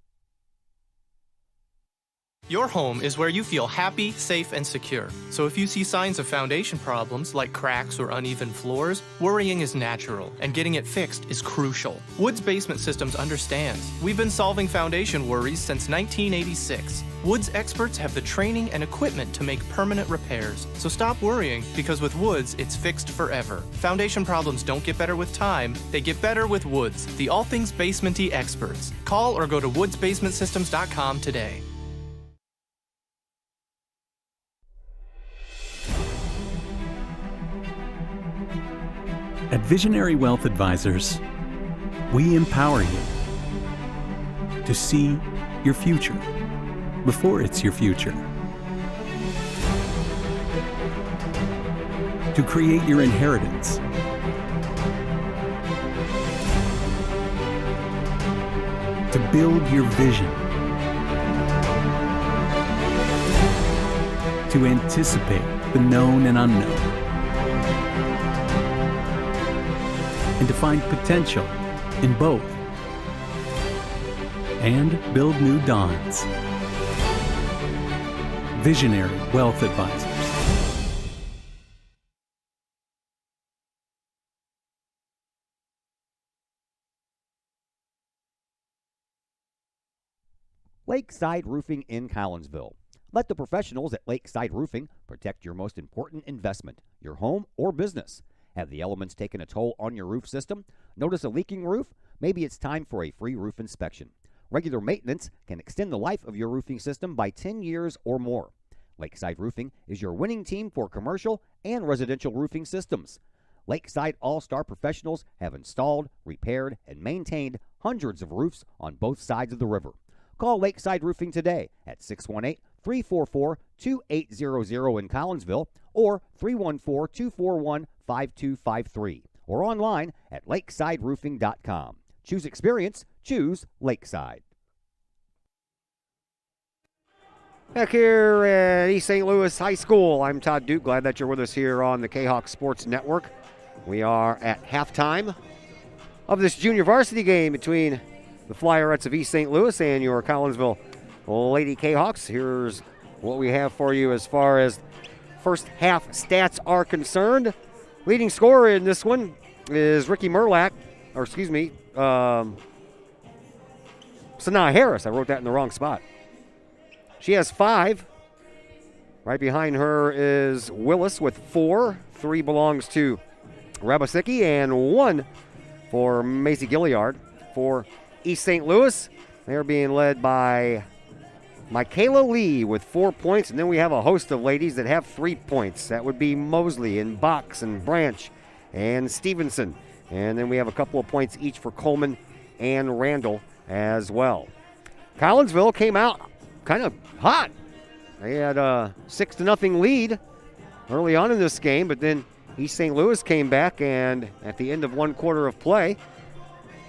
Your home is where you feel happy, safe, and secure. So if you see signs of foundation problems like cracks or uneven floors, worrying is natural, and getting it fixed is crucial. Woods Basement Systems understands. We've been solving foundation worries since 1986. Woods experts have the training and equipment to make permanent repairs. So stop worrying, because with Woods, it's fixed forever. Foundation problems don't get better with time, they get better with Woods, the all things basement-y experts. Call or go to woodsbasementsystems.com today. At Visionary Wealth Advisors, we empower you to see your future before it's your future. To create your inheritance. To build your vision. To anticipate the known and unknown. And to find potential in both. And build new dawns. Visionary Wealth Advisors. Lakeside Roofing in Collinsville. Let the professionals at Lakeside Roofing protect your most important investment, your home or business. Have the elements taken a toll on your roof system? Notice a leaking roof? Maybe it's time for a free roof inspection. Regular maintenance can extend the life of your roofing system by 10 years or more. Lakeside Roofing is your winning team for commercial and residential roofing systems. Lakeside All-Star professionals have installed, repaired, and maintained hundreds of roofs on both sides of the river. Call Lakeside Roofing today at 618-344-2800 in Collinsville or 314-241-5253 or online at lakesideroofing.com. Choose experience, choose Lakeside. Back here at East St. Louis High School, I'm Todd Duke. Glad that you're with us here on the Kahok Sports Network. We are at halftime of this junior varsity game between the Flyerettes of East St. Louis and your Collinsville Lady Kahawks. Here's what we have for you as far as first half stats are concerned. Leading scorer in this one is Ricky Merlack, or excuse me, Sanaa Harris. I wrote that in the wrong spot. She has 5. Right behind her is Willis with 4. 3 belongs to Rabasicki and 1 for Macy Gilliard. For East St. Louis, they're being led by Michaela Lee with 4 points, and then we have a host of ladies that have 3 points. That would be Mosley and Box and Branch and Stevenson. And then we have a couple of points each for Coleman and Randall as well. Collinsville came out kind of hot. They had a 6-0 lead early on in this game, but then East St. Louis came back, and at the end of one quarter of play,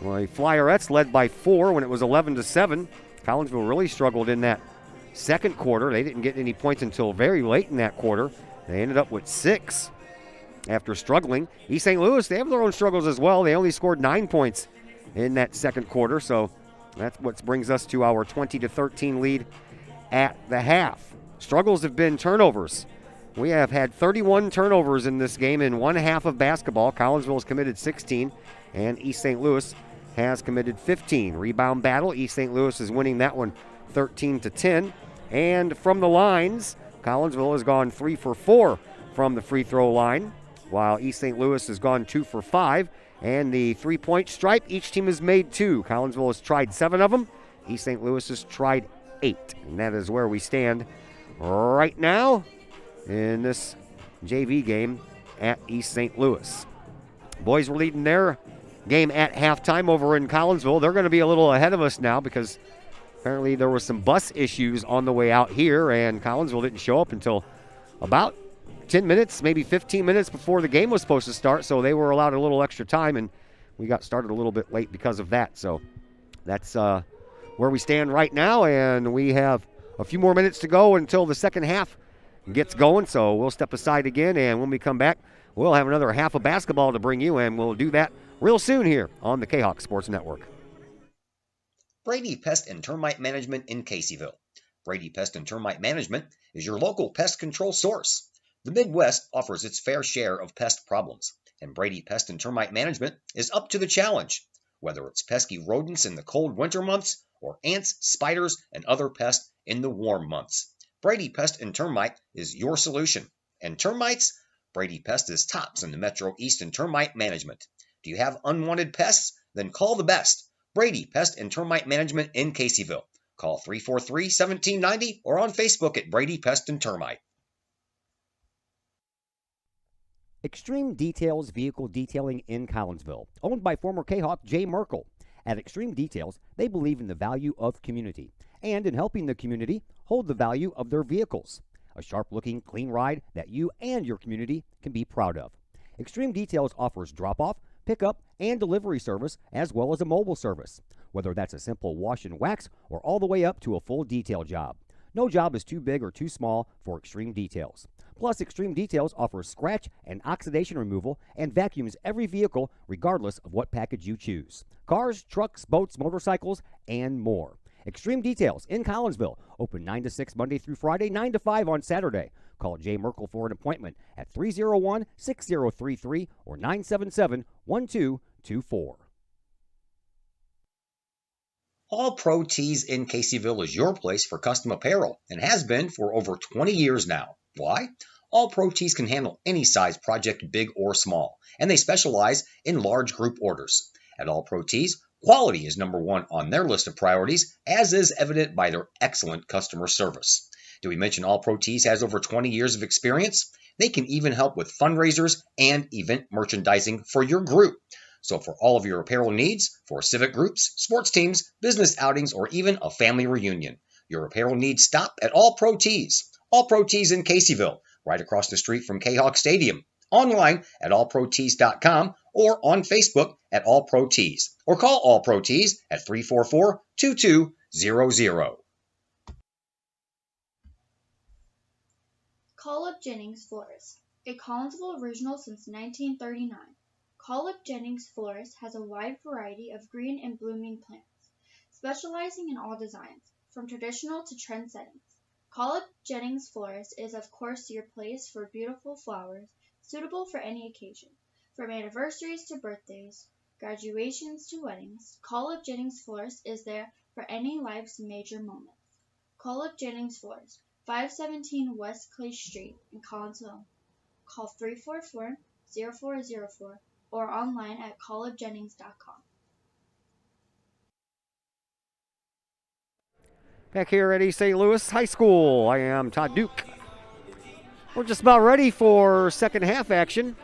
well, the Flyerettes led by 4 when it was 11-7. Collinsville really struggled in that second quarter. They didn't get any points until very late in that quarter. They ended up with 6 after struggling. East St. Louis, they have their own struggles as well. They only scored 9 points in that second quarter, so that's what brings us to our 20-13 lead at the half. Struggles have been turnovers. We have had 31 turnovers in this game in one half of basketball. Collinsville has committed 16, and East St. Louis has committed 15. Rebound battle, East St. Louis is winning that one 13-10. And from the lines, Collinsville has gone 3 for 4 from the free throw line, while East St. Louis has gone 2 for 5. And the three-point stripe, each team has made 2. Collinsville has tried 7 of them. East St. Louis has tried 8. And that is where we stand right now in this JV game at East St. Louis. Boys were leading their game at halftime over in Collinsville. They're going to be a little ahead of us now because apparently there were some bus issues on the way out here, and Collinsville didn't show up until about 10 minutes, maybe 15 minutes before the game was supposed to start, so they were allowed a little extra time, and we got started a little bit late because of that. So that's where we stand right now, and we have a few more minutes to go until the second half gets going, so we'll step aside again, and when we come back, we'll have another half of basketball to bring you, and we'll do that real soon here on the Kahok Sports Network. Brady Pest and Termite Management in Caseyville. Brady Pest and Termite Management is your local pest control source. The Midwest offers its fair share of pest problems, and Brady Pest and Termite Management is up to the challenge. Whether it's pesky rodents in the cold winter months or ants, spiders, and other pests in the warm months, Brady Pest and Termite is your solution. And termites? Brady Pest is tops in the Metro East in termite management. Do you have unwanted pests? Then call the best. Brady Pest and Termite Management in Caseyville. Call 343-1790 or on Facebook at Brady Pest and Termite. Extreme Details Vehicle Detailing in Collinsville, owned by former Kahawk Jay Merkel. At Extreme Details, they believe in the value of community and in helping the community hold the value of their vehicles. A sharp-looking, clean ride that you and your community can be proud of. Extreme Details offers drop-off, pickup, and delivery service as well as a mobile service, whether that's a simple wash and wax or all the way up to a full detail job. No job is too big or too small for Extreme Details. Plus, Extreme Details offers scratch and oxidation removal and vacuums every vehicle regardless of what package you choose. Cars, trucks, boats, motorcycles, and more. Extreme Details in Collinsville, open 9 to 6 Monday through Friday, 9 to 5 on Saturday. Call Jay Merkel for an appointment at 301-6033 or 977-1224. All Pro Tees in Caseyville is your place for custom apparel and has been for over 20 years now. Why? All Pro Tees can handle any size project, big or small, and they specialize in large group orders. At All Pro Tees, quality is number one on their list of priorities, as is evident by their excellent customer service. Did we mention All Pro Tees has over 20 years of experience? They can even help with fundraisers and event merchandising for your group. So for all of your apparel needs, for civic groups, sports teams, business outings, or even a family reunion, your apparel needs stop at All Pro Tees. All Pro Tees in Caseyville, right across the street from Kahok Stadium. Online at allprotees.com or on Facebook at All Pro Tees. Or call All Pro Tees at 344-2200. Call Up Jennings Florist, a Collinsville original since 1939. Call Up Jennings Florist has a wide variety of green and blooming plants, specializing in all designs, from traditional to trend settings. Call Up Jennings Florist is of course your place for beautiful flowers, suitable for any occasion. From anniversaries to birthdays, graduations to weddings, Call Up Jennings Florist is there for any life's major moments. Call Up Jennings Florist, 517 West Clay Street in Collinsville. Call 344-0404 or online at callupjennings.com. Back here at East St. Louis High School, I am Todd Duke. We're just about ready for second half action.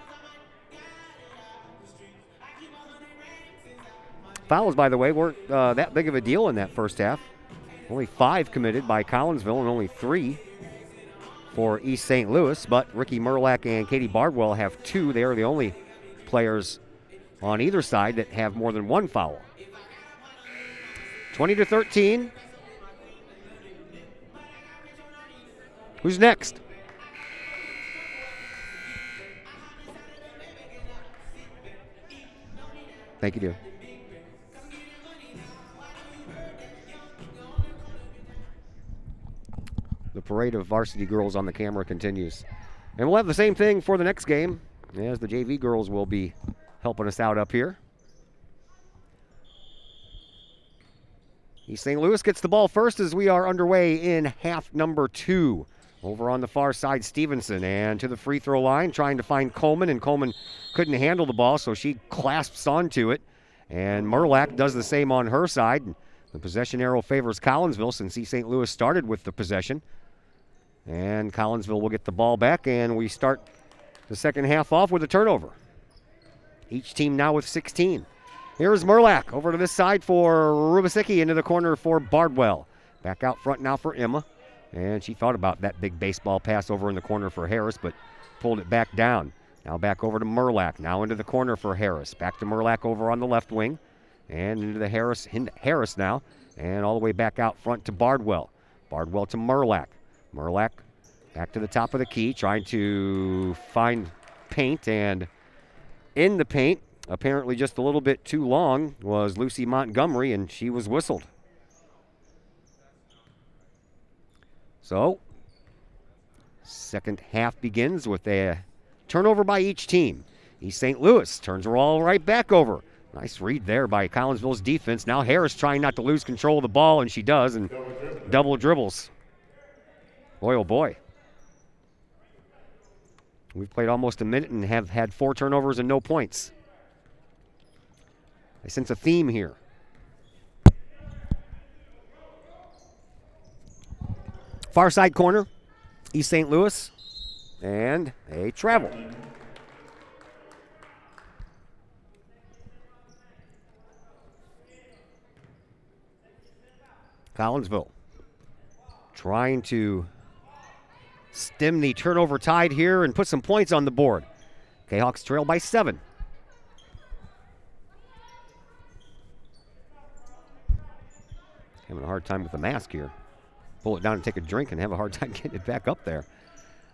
Fouls, by the way, weren't that big of a deal in that first half. Only 5 committed by Collinsville and only 3 for East St. Louis. But Ricky Merlack and Katie Bardwell have 2. They are the only players on either side that have more than 1 foul. 20-13. Who's next? Thank you, dear. The parade of varsity girls on the camera continues. And we'll have the same thing for the next game, as the JV girls will be helping us out up here. East St. Louis gets the ball first as we are underway in half number 2. Over on the far side, Stevenson, and to the free throw line, trying to find Coleman, and Coleman couldn't handle the ball, so she clasps onto it. And Merlack does the same on her side. The possession arrow favors Collinsville since East St. Louis started with the possession. And Collinsville will get the ball back, and we start the second half off with a turnover. Each team now with 16. Here's Merlack over to this side for Rubasicki, into the corner for Bardwell. Back out front now for Emma. And she thought about that big baseball pass over in the corner for Harris, but pulled it back down. Now back over to Merlack. Now into the corner for Harris. Back to Merlack over on the left wing. And into Harris now. And all the way back out front to Bardwell. Bardwell to Merlack. Merlack back to the top of the key, trying to find paint. And in the paint, apparently just a little bit too long, was Lucy Montgomery, and she was whistled. So, second half begins with a turnover by each team. East St. Louis turns her all right back over. Nice read there by Collinsville's defense. Now Harris trying not to lose control of the ball, and she does, and double dribbles. Boy, oh boy. We've played almost a minute and have had 4 turnovers and no points. I sense a theme here. Far side corner, East St. Louis, and a travel. Collinsville trying to stem the turnover tide here and put some points on the board. Kahawks trail by 7. Having a hard time with the mask here. Pull it down and take a drink and have a hard time getting it back up there.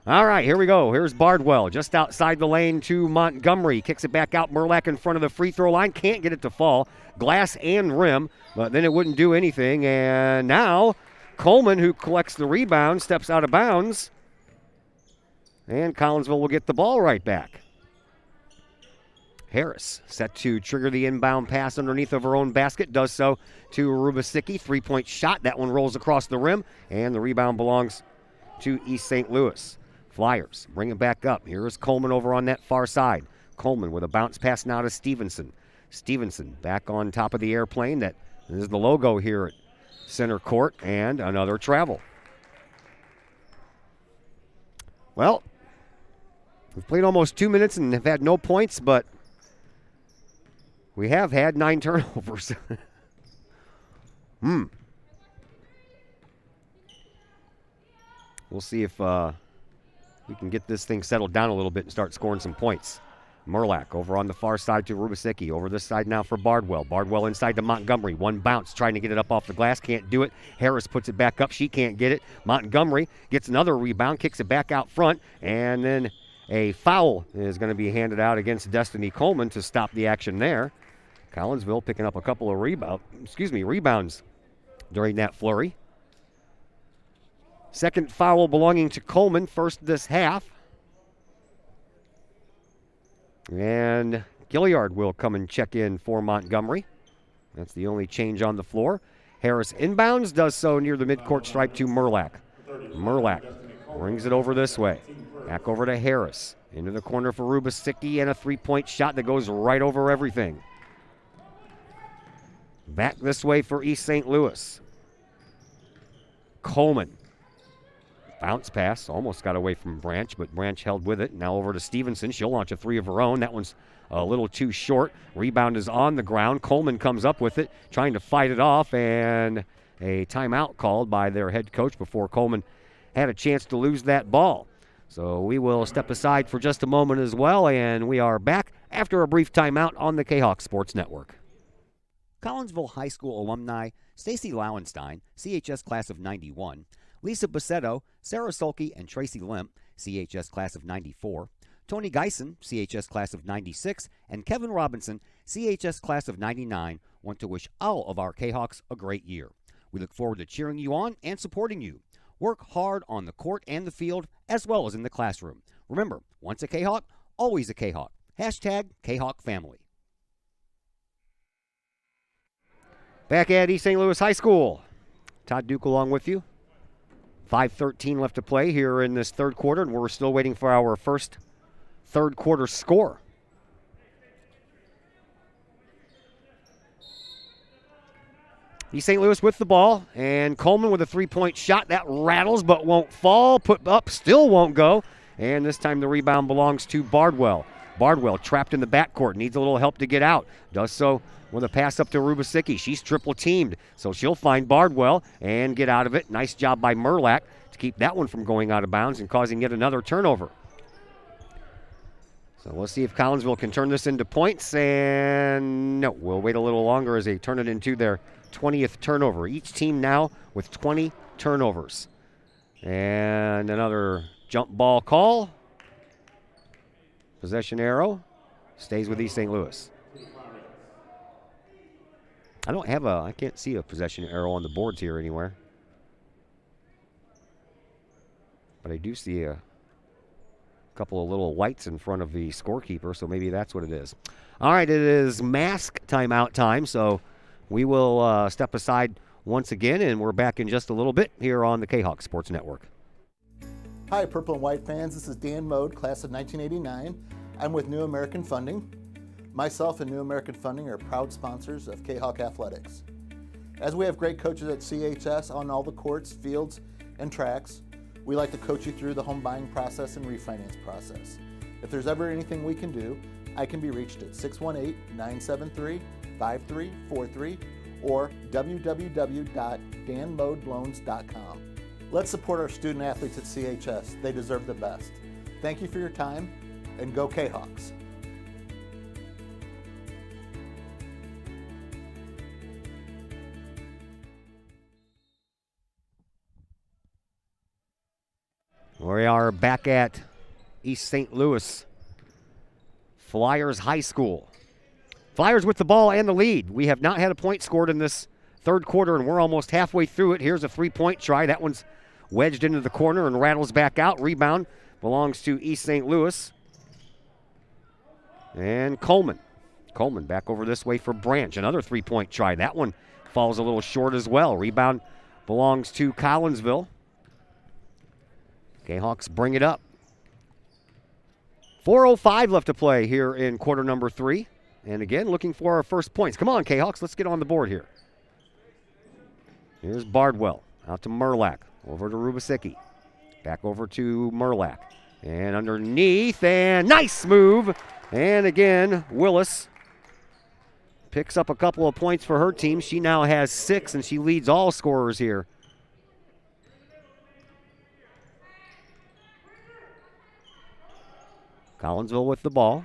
All right, here we go. Here's Bardwell just outside the lane to Montgomery. Kicks it back out. Murlack in front of the free throw line. Can't get it to fall. Glass and rim, but then it wouldn't do anything. And now Coleman, who collects the rebound, steps out of bounds. And Collinsville will get the ball right back. Harris set to trigger the inbound pass underneath of her own basket. Does so to Rubasicki. 3-point shot. That one rolls across the rim. And the rebound belongs to East St. Louis. Flyers bring it back up. Here is Coleman over on that far side. Coleman with a bounce pass now to Stevenson. Stevenson back on top of the airplane. That is the logo here at center court. And another travel. Well, we've played almost 2 minutes and have had no points, but we have had 9 turnovers. We'll see if we can get this thing settled down a little bit and start scoring some points. Murlack over on the far side to Rubasicki. Over this side now for Bardwell. Bardwell inside to Montgomery. One bounce trying to get it up off the glass. Can't do it. Harris puts it back up. She can't get it. Montgomery gets another rebound. Kicks it back out front. And then a foul is going to be handed out against Destiny Coleman to stop the action there. Collinsville picking up a couple of rebounds during that flurry. Second foul belonging to Coleman, first this half. And Gilliard will come and check in for Montgomery. That's the only change on the floor. Harris inbounds, does so near the midcourt stripe to Murlack. Murlack brings it over this way. Back over to Harris. Into the corner for Rubasicki, and a 3-point shot that goes right over everything. Back this way for East St. Louis. Coleman. Bounce pass, almost got away from Branch, but Branch held with it. Now over to Stevenson. She'll launch a 3 of her own. That one's a little too short. Rebound is on the ground. Coleman comes up with it, trying to fight it off, and a timeout called by their head coach before Coleman had a chance to lose that ball. So we will step aside for just a moment as well, and we are back after a brief timeout on the Kahok Sports Network. Collinsville High School alumni Stacy Lauenstein, CHS class of 91, Lisa Bassetto, Sarah Sulke, and Tracy Limp, CHS class of 94, Tony Geisen, CHS class of 96, and Kevin Robinson, CHS class of 99, want to wish all of our Kahawks a great year. We look forward to cheering you on and supporting you. Work hard on the court and the field, as well as in the classroom. Remember, once a Kahawk, always a Kahawk. Hashtag Kahawk Family. Back at East St. Louis High School. Todd Duke along with you. 5:13 left to play here in this third quarter, and we're still waiting for our first third quarter score. East St. Louis with the ball, and Coleman with a 3-point shot. That rattles but won't fall. Put up, still won't go. And this time the rebound belongs to Bardwell. Bardwell trapped in the backcourt, needs a little help to get out. Does so with a pass up to Rubasicki. She's triple teamed, so she'll find Bardwell and get out of it. Nice job by Murlack to keep that one from going out of bounds and causing yet another turnover. So we'll see if Collinsville can turn this into points, and no, we'll wait a little longer as they turn it into their 20th turnover. Each team now with 20 turnovers. And another jump ball call. Possession arrow stays with East St. Louis. I can't see a possession arrow on the boards here anywhere. But I do see a couple of little lights in front of the scorekeeper, so maybe that's what it is. All right, it is mask timeout time, so we will step aside once again, and we're back in just a little bit here on the Kahok Sports Network. Hi, Purple and White fans. This is Dan Mode, class of 1989. I'm with New American Funding. Myself and New American Funding are proud sponsors of Kahok Athletics. As we have great coaches at CHS on all the courts, fields, and tracks, we like to coach you through the home buying process and refinance process. If there's ever anything we can do, I can be reached at 618-973-5343 or www.danmodeloans.com. Let's support our student athletes at CHS. They deserve the best. Thank you for your time, and go Kahawks. We are back at East St. Louis Flyers High School. Flyers with the ball and the lead. We have not had a point scored in this third quarter, and we're almost halfway through it. Here's a three-point try. That one's wedged into the corner and rattles back out. Rebound belongs to East St. Louis. And Coleman. Coleman back over this way for Branch. Another three-point try. That one falls a little short as well. Rebound belongs to Collinsville. Jayhawks bring it up. 4:05 left to play here in quarter number 3. And again, looking for our first points. Come on, Jayhawks, let's get on the board here. Here's Bardwell. Out to Merlack. Over to Rubasicki. Back over to Merlack. And underneath, and nice move. And again, Willis picks up a couple of points for her team. She now has 6, and she leads all scorers here. Collinsville with the ball.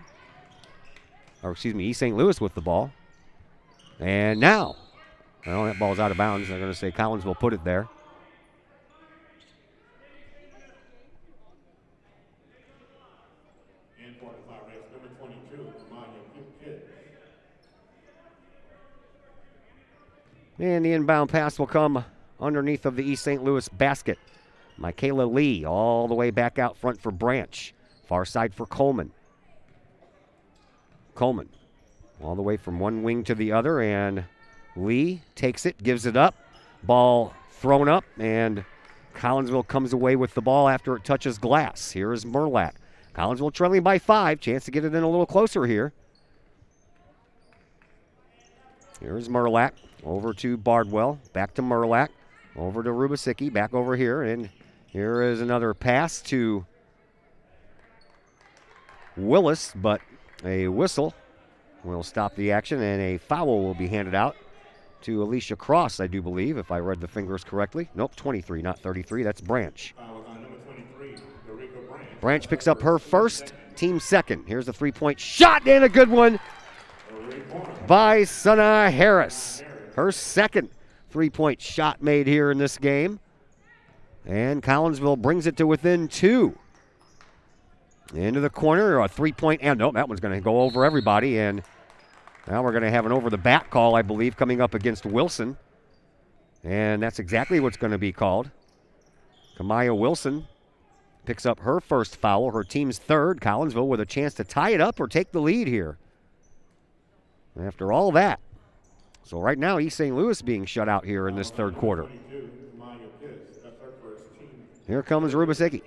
Or excuse me, East St. Louis with the ball. And now, well, that ball's out of bounds. They're going to say Collinsville put it there. And for the Flyers, number 22, Kids. And the inbound pass will come underneath of the East St. Louis basket. Michaela Lee all the way back out front for Branch. Far side for Coleman. Coleman all the way from one wing to the other, and Lee takes it, gives it up. Ball thrown up, and Collinsville comes away with the ball after it touches glass. Here is Merlack. Collinsville trailing by 5. Chance to get it in a little closer here. Here's Merlack. Over to Bardwell. Back to Merlack. Over to Rubasicki. Back over here, and here is another pass to Willis, but a whistle will stop the action, and a foul will be handed out to Alicia Cross, I do believe, if I read the fingers correctly. Nope, 23, not 33. That's Branch. Number 23, Branch picks up her first, team second. Here's a three-point shot, and a good one by Sana Harris. Her second three-point shot made here in this game. And Collinsville brings it to within 2. Into the corner, a three-point, and nope, that one's going to go over everybody, and now we're going to have an over-the-back call, I believe, coming up against Wilson. And that's exactly what's going to be called. Kamaya Wilson picks up her first foul, her team's third. Collinsville with a chance to tie it up or take the lead here. After all that. So right now, East St. Louis being shut out here in this third quarter. Here comes Rubasicki.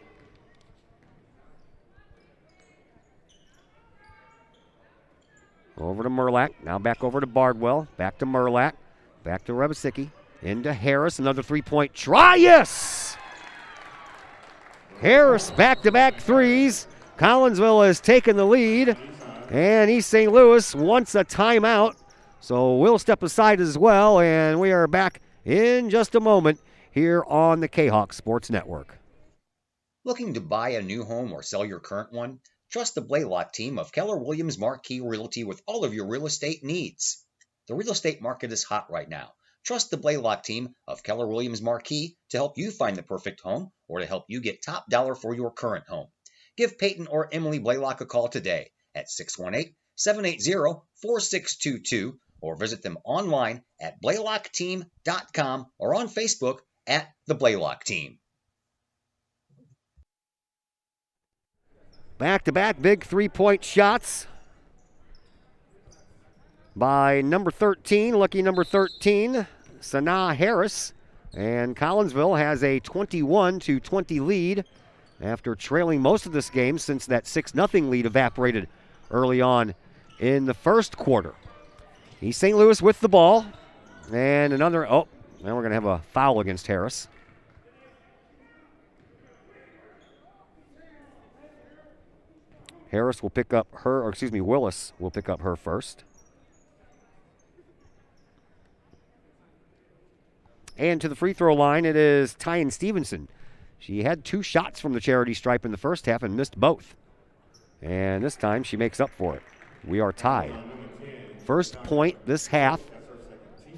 Over to Merlack. Now back over to Bardwell. Back to Merlack. Back to Rubasicki. Into Harris. Another three-point try. Yes! Harris back-to-back threes. Collinsville has taken the lead. And East St. Louis wants a timeout. So we'll step aside as well. And we are back in just a moment here on the Kahok Sports Network. Looking to buy a new home or sell your current one? Trust the Blaylock team of Keller Williams Marquis Realty with all of your real estate needs. The real estate market is hot right now. Trust the Blaylock team of Keller Williams Marquis to help you find the perfect home or to help you get top dollar for your current home. Give Peyton or Emily Blaylock a call today at 618-780-4622 or visit them online at blaylockteam.com or on Facebook at the Blaylock Team. Back-to-back big three-point shots by number 13, lucky number 13, Sana Harris. And Collinsville has a 21-20 lead after trailing most of this game since that 6-0 lead evaporated early on in the first quarter. East St. Louis with the ball. And another, now we're going to have a foul against Harris. Harris will pick up Willis will pick up her first. And to the free throw line, it is Tyan Stevenson. She had 2 shots from the charity stripe in the first half and missed both. And this time she makes up for it. We are tied. First point this half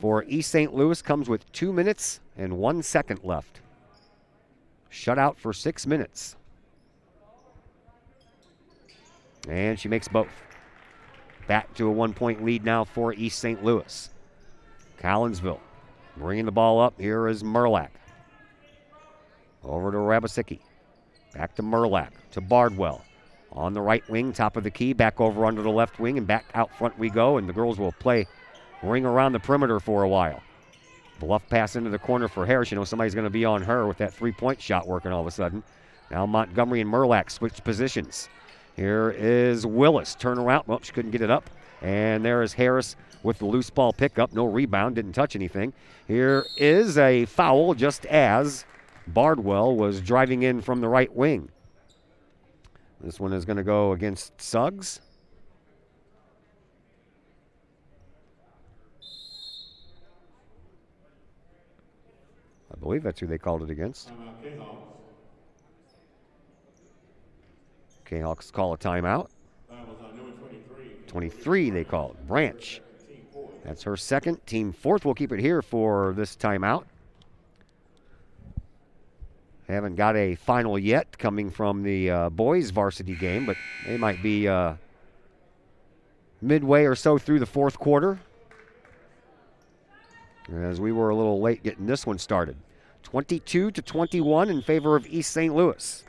for East St. Louis comes with 2 minutes and 1 second left. Shutout for 6 minutes. And she makes both. Back to a 1-point lead now for East St. Louis. Collinsville bringing the ball up. Here is Merlack. Over to Rabasicki. Back to Merlack, to Bardwell. On the right wing, top of the key, back over under the left wing, and back out front we go, and the girls will play ring around the perimeter for a while. Bluff pass into the corner for Harris. You know somebody's going to be on her with that three-point shot working all of a sudden. Now Montgomery and Merlack switch positions. Here is Willis. Turn around. Well, she couldn't get it up. And there is Harris with the loose ball pickup. No rebound. Didn't touch anything. Here is a foul just as Bardwell was driving in from the right wing. This one is going to go against Suggs. I believe that's who they called it against. Kahawks call a timeout. 23 they called. Branch. That's her second. Team fourth will keep it here for this timeout. Haven't got a final yet coming from the boys varsity game, but they might be midway or so through the fourth quarter, as we were a little late getting this one started. 22-21 in favor of East St. Louis.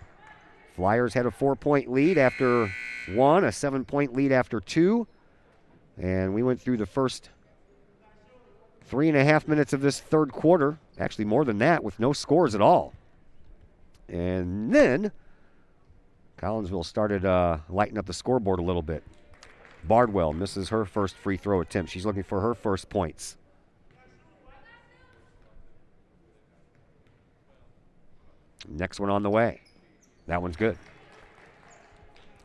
Flyers had a 4-point lead after 1, a 7-point lead after 2, and we went through the first 3.5 minutes of this third quarter, actually more than that, with no scores at all. And then Collinsville started lighting up the scoreboard a little bit. Bardwell misses her first free throw attempt. She's looking for her first points. Next one on the way. That one's good.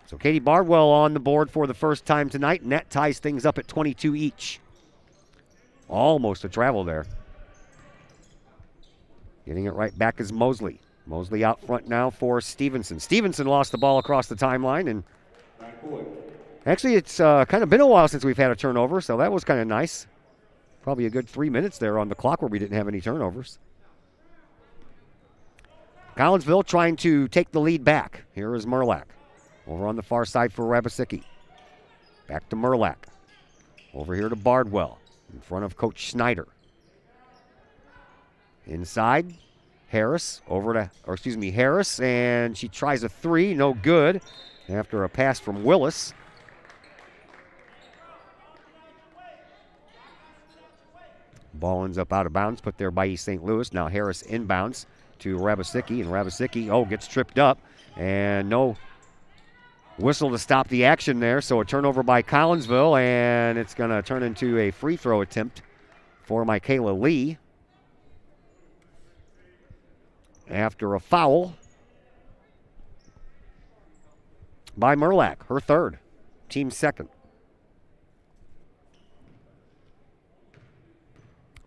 So Katie Bardwell on the board for the first time tonight, and that ties things up at 22 each. Almost a travel there. Getting it right back is Mosley. Mosley out front now for Stevenson. Stevenson lost the ball across the timeline, and actually it's kind of been a while since we've had a turnover, so that was kind of nice. Probably a good 3 minutes there on the clock where we didn't have any turnovers. Collinsville trying to take the lead back. Here is Merlack. Over on the far side for Rabasicki. Back to Merlack. Over here to Bardwell. In front of Coach Snyder. Inside, Harris. Harris, and she tries a 3. No good. After a pass from Willis. Ball ends up out of bounds, put there by East St. Louis. Now Harris inbounds to Rabasicki, and Rabasicki, gets tripped up, and no whistle to stop the action there, so a turnover by Collinsville, and it's going to turn into a free throw attempt for Michaela Lee after a foul by Merlack, her third, team second.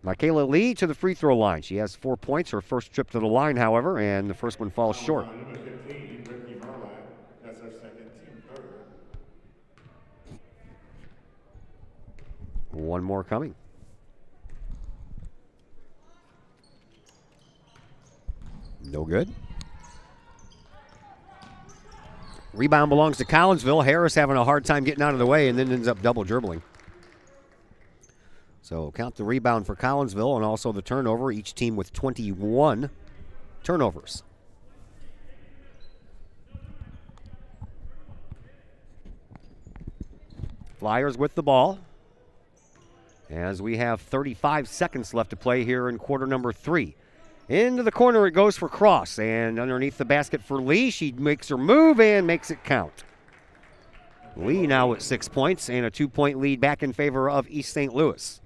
Michaela Lee to the free throw line. She has 4 points, her first trip to the line, however, and the first one falls short. That's our second, team third. One more coming. No good. Rebound belongs to Collinsville. Harris having a hard time getting out of the way and then ends up double dribbling. So count the rebound for Collinsville and also the turnover, each team with 21 turnovers. Flyers with the ball as we have 35 seconds left to play here in quarter number 3. Into the corner it goes for Cross, and underneath the basket for Lee. She makes her move and makes it count. Lee now at 6 points and a 2-point lead back in favor of East St. Louis.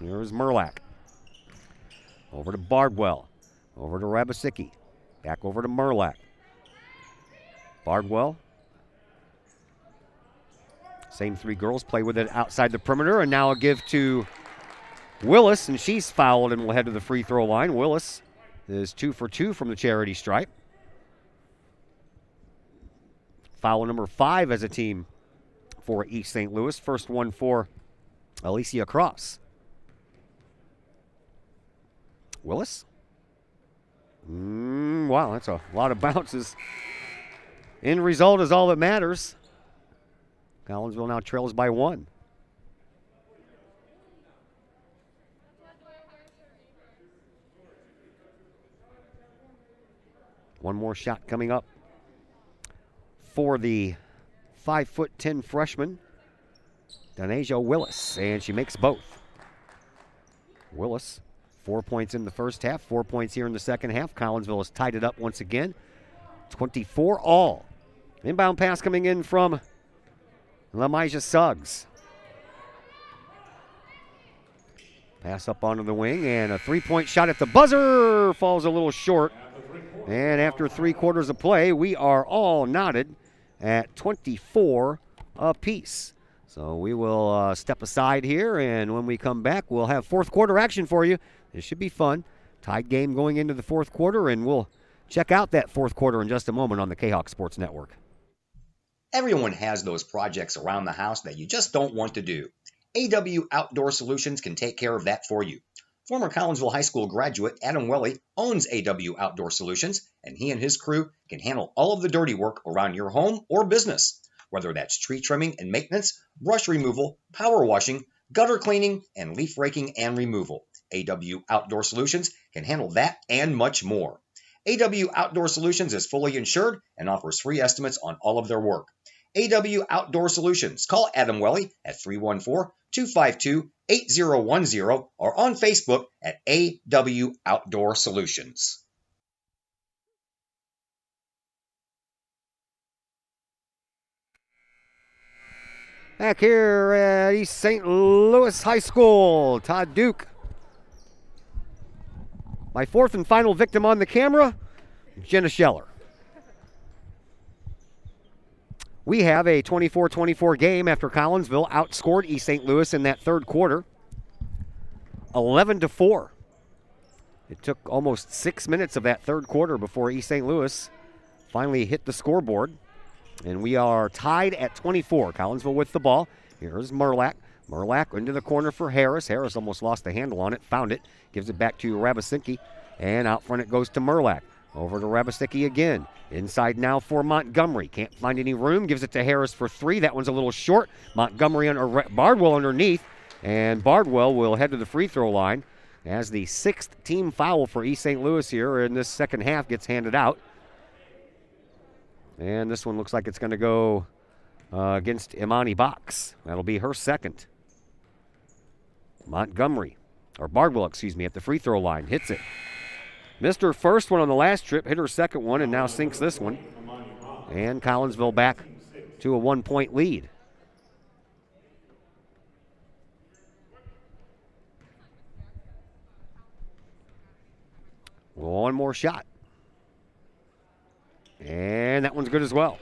Here's Merlack. Over to Bardwell. Over to Rabasicki. Back over to Merlack. Bardwell. Same 3 girls play with it outside the perimeter, and now a give to Willis, and she's fouled and will head to the free throw line. Willis is 2 for 2 from the charity stripe. Foul number 5 as a team for East St. Louis. First one for Alicia Cross. Willis. Wow, that's a lot of bounces. End result is all that matters. Collinsville now trails by 1. One more shot coming up for the 5'10" freshman, Donasia Willis, and she makes both. Willis, 4 points in the first half, 4 points here in the second half. Collinsville has tied it up once again, 24 all. Inbound pass coming in from Lamijah Suggs. Pass up onto the wing, and a three-point shot at the buzzer falls a little short. And after 3 quarters of play, we are all knotted at 24 apiece. So we will step aside here, and when we come back, we'll have fourth quarter action for you. This should be fun. Tied game going into the fourth quarter, and we'll check out that fourth quarter in just a moment on the Kahok Sports Network. Everyone has those projects around the house that you just don't want to do. AW Outdoor Solutions can take care of that for you. Former Collinsville High School graduate Adam Welly owns AW Outdoor Solutions, and he and his crew can handle all of the dirty work around your home or business, whether that's tree trimming and maintenance, brush removal, power washing, gutter cleaning, and leaf raking and removal. AW Outdoor Solutions can handle that and much more. AW Outdoor Solutions is fully insured and offers free estimates on all of their work. AW Outdoor Solutions. Call Adam Welly at 314-252-8010 or on Facebook at AW Outdoor Solutions. Back here at East St. Louis High School, Todd Duke. My fourth and final victim on the camera, Jenna Scheller. We have a 24-24 game after Collinsville outscored East St. Louis in that third quarter, 11-4. It took almost 6 minutes of that third quarter before East St. Louis finally hit the scoreboard. And we are tied at 24. Collinsville with the ball. Here's Merlack. Merlack into the corner for Harris. Harris almost lost the handle on it, found it, gives it back to Rabasicki, and out front it goes to Merlack. Over to Rabasicki again. Inside now for Montgomery. Can't find any room. Gives it to Harris for 3. That one's a little short. Montgomery or Bardwell underneath. And Bardwell will head to the free throw line as the 6th team foul for East St. Louis here in this second half gets handed out. And this one looks like it's going to go against Imani Box. That'll be her second. Bardwell, at the free throw line. Hits it. Missed her first one on the last trip, hit her second one, and now sinks this one. And Collinsville back to a 1-point lead. One more shot. And that one's good as well.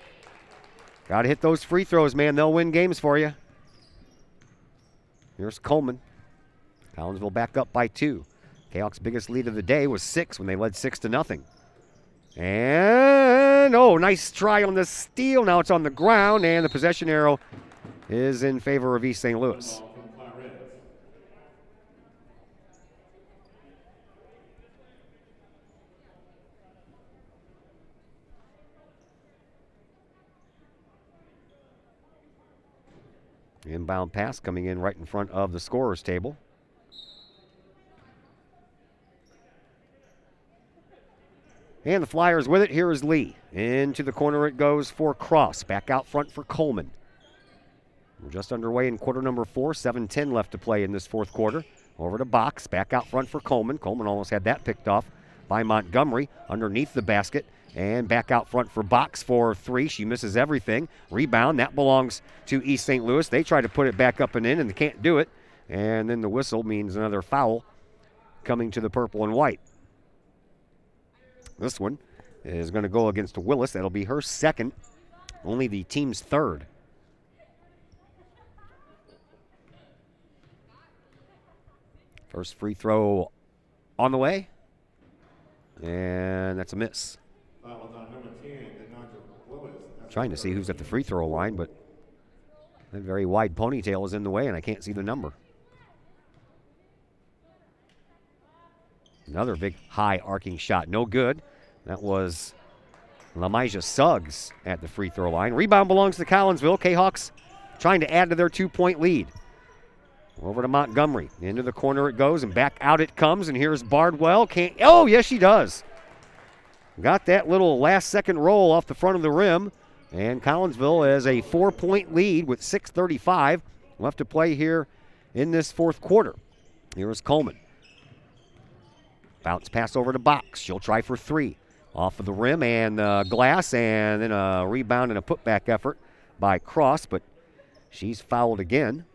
Got to hit those free throws, man. They'll win games for you. Here's Coleman. Collinsville back up by 2. Kahok's biggest lead of the day was 6 when they led 6-0. And, nice try on the steal. Now it's on the ground, and the possession arrow is in favor of East St. Louis. Inbound pass coming in right in front of the scorer's table. And the Flyers with it. Here is Lee. Into the corner it goes for Cross. Back out front for Coleman. We're just underway in quarter number 4. 7:10 left to play in this fourth quarter. Over to Box. Back out front for Coleman. Coleman almost had that picked off by Montgomery underneath the basket. And back out front for Box for 3. She misses everything. Rebound. That belongs to East St. Louis. They try to put it back up and in, and they can't do it. And then the whistle means another foul coming to the purple and white. This one is going to go against Willis. That'll be her second, only the team's third. First free throw on the way. And that's a miss. Foul on number 10, Willis. Trying to see who's at the free throw line, but that very wide ponytail is in the way, and I can't see the number. Another big high arcing shot. No good. That was Lamijah Suggs at the free throw line. Rebound belongs to Collinsville. Kahawks trying to add to their 2-point lead. Over to Montgomery. Into the corner it goes, and back out it comes. And here's Bardwell. Oh, yes, she does. Got that little last-second roll off the front of the rim. And Collinsville has a 4-point lead with 6:35 left to play here in this fourth quarter. Here's Coleman. Bounce pass over to Box. She'll try for three. Off of the rim and glass, and then a rebound and a putback effort by Cross, but she's fouled again.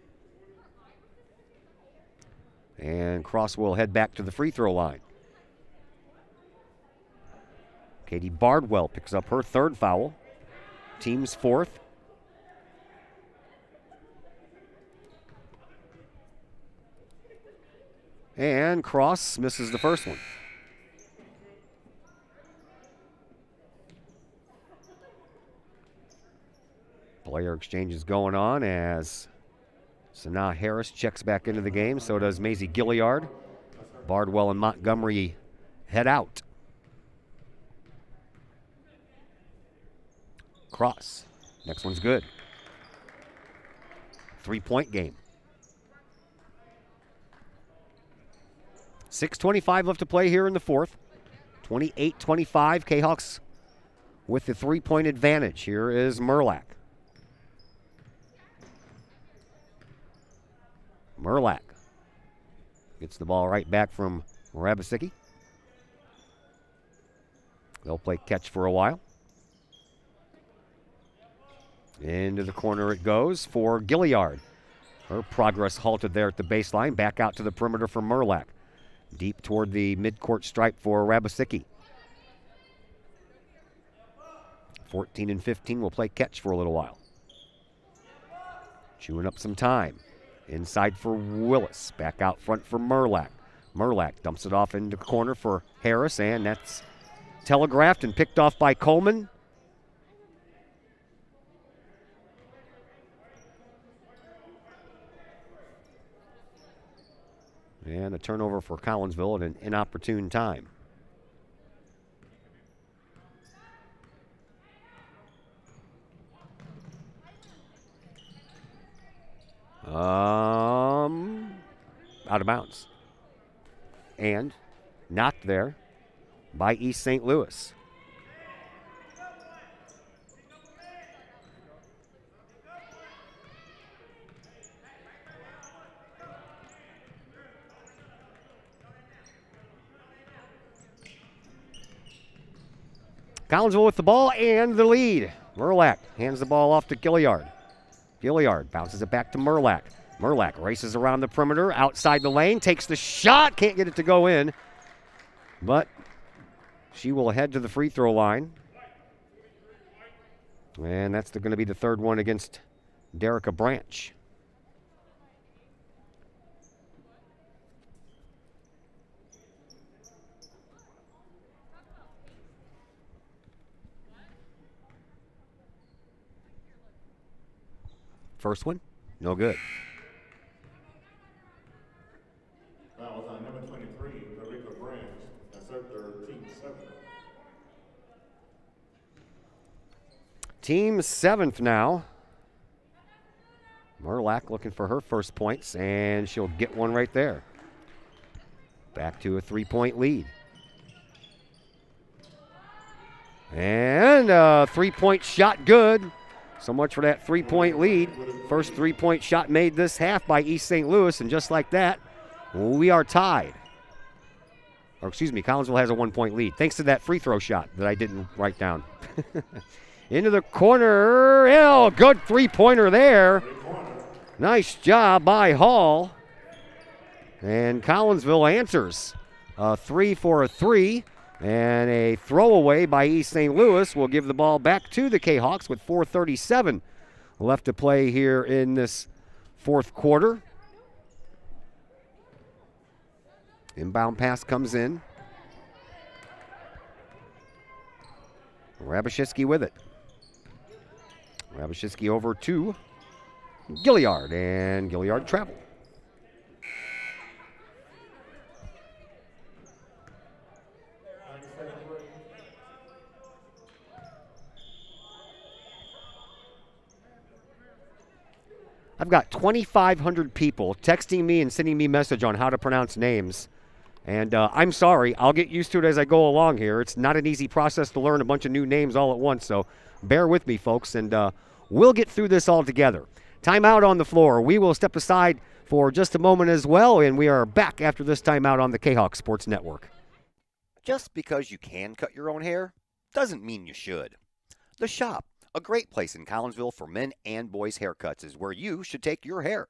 And Cross will head back to the free throw line. Katie Bardwell picks up her third foul. Team's fourth. And Cross misses the first one. Player exchange is going on as Sanaa Harris checks back into the game. So does Maisie Gilliard. Bardwell and Montgomery head out. Cross. Next one's good. 3-point game. 6:25 left to play here in the fourth. 28-25. Kahawks with the 3-point advantage. Here is Merlack. Merlack gets the ball right back from Rabasicki. They'll play catch for a while. Into the corner it goes for Gilliard. Her progress halted there at the baseline. Back out to the perimeter for Merlack. Deep toward the midcourt stripe for Rabasicki. 14 and 15 will play catch for a little while. Chewing up some time. Inside for Willis. Back out front for Merlack. Merlack dumps it off into the corner for Harris, and that's telegraphed and picked off by Coleman. And a turnover for Collinsville at an inopportune time. Out of bounds. And knocked there by East St. Louis. Collinsville with the ball and the lead. Merlack hands the ball off to Gilliard. Gilliard bounces it back to Merlack. Merlack races around the perimeter, outside the lane, takes the shot, can't get it to go in. But she will head to the free throw line. And that's going to be the third one against Derica Branch. First one, no good. Foul on number 23, Derica Branch. That's her third, team 7. Team seventh now. Merlack looking for her first points, and she'll get one right there. Back to a 3-point lead. And a 3-point shot good. So much for that 3-point lead. First 3-point shot made this half by East St. Louis, and just like that, we are tied. Or excuse me, Collinsville has a 1-point lead, thanks to that free throw shot that I didn't write down. Into the corner. Oh, good 3-pointer there. Nice job by Hall. And Collinsville answers. A 3 for a 3. And a throwaway by East St. Louis will give the ball back to the Kahawks with 4:37 left to play here in this fourth quarter. Inbound pass comes in. Rabashitsky with it. Rabashitsky over to Gilliard, and Gilliard travel. I've got 2,500 people texting me and sending me message on how to pronounce names. And I'm sorry, I'll get used to it as I go along here. It's not an easy process to learn a bunch of new names all at once, so bear with me, folks, and we'll get through this all together. Timeout on the floor. We will step aside for just a moment as well, and we are back after this timeout on the Kahok Sports Network. Just because you can cut your own hair doesn't mean you should. The Shop, a great place in Collinsville for men and boys haircuts, is where you should take your hair.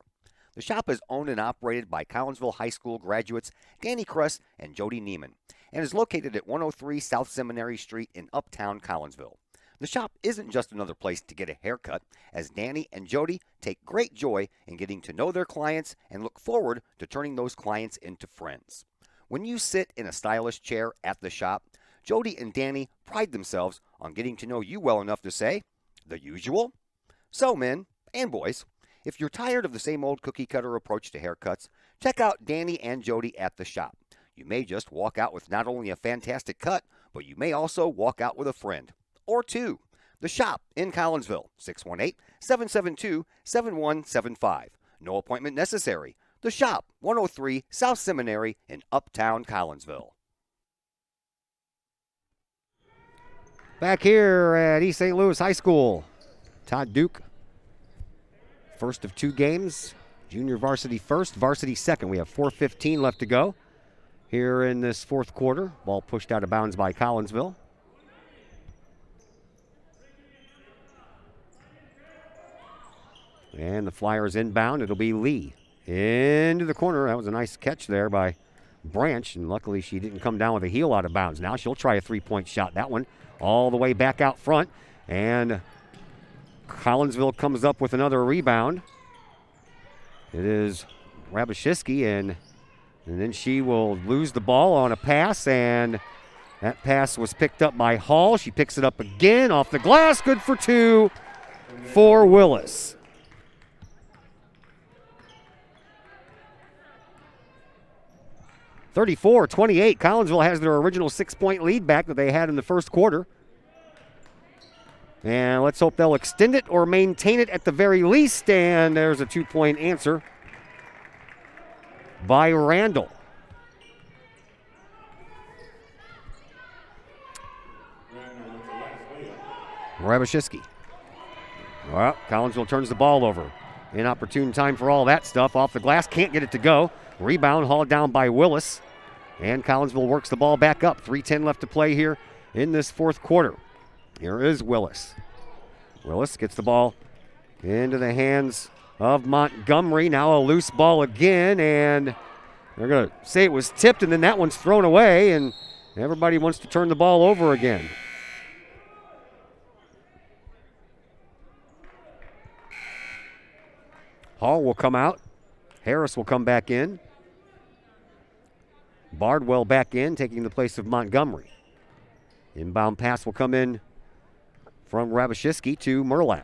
The Shop is owned and operated by Collinsville High School graduates Danny Kress and Jody Neiman, and is located at 103 South Seminary Street in Uptown Collinsville. The Shop isn't just another place to get a haircut, as Danny and Jody take great joy in getting to know their clients and look forward to turning those clients into friends. When you sit in a stylish chair at the Shop, Jody and Danny pride themselves on getting to know you well enough to say, "The usual?" So, men and boys, if you're tired of the same old cookie cutter approach to haircuts, check out Danny and Jody at the Shop. You may just walk out with not only a fantastic cut, but you may also walk out with a friend or two. The Shop in Collinsville, 618-772-7175. No appointment necessary. The Shop, 103 South Seminary in Uptown Collinsville. Back here at East St. Louis High School, Todd Duke, first of two games. Junior varsity first, varsity second. We have 4:15 left to go here in this fourth quarter. Ball pushed out of bounds by Collinsville. And the Flyers inbound. It'll be Lee into the corner. That was a nice catch there by Branch, and luckily she didn't come down with a heel out of bounds. Now she'll try a three-point shot. That one all the way back out front, and Collinsville comes up with another rebound. It is Rabashitsky, and then she will lose the ball on a pass, and that pass was picked up by Hall. She picks it up again off the glass. Good for two for Willis. (34-28). Collinsville has their original 6-point lead back that they had in the first quarter. And let's hope they'll extend it or maintain it at the very least. And there's a 2-point answer by Randall. Rabashitsky. Well, Collinsville turns the ball over. Inopportune time for all that stuff. Off the glass, can't get it to go. Rebound hauled down by Willis. And Collinsville works the ball back up. 3:10 left to play here in this fourth quarter. Here is Willis. Willis gets the ball into the hands of Montgomery. Now a loose ball again, and they're going to say it was tipped, and then that one's thrown away, and everybody wants to turn the ball over again. Hall will come out. Harris will come back in. Bardwell back in, taking the place of Montgomery. Inbound pass will come in from Rabashitsky to Merlack.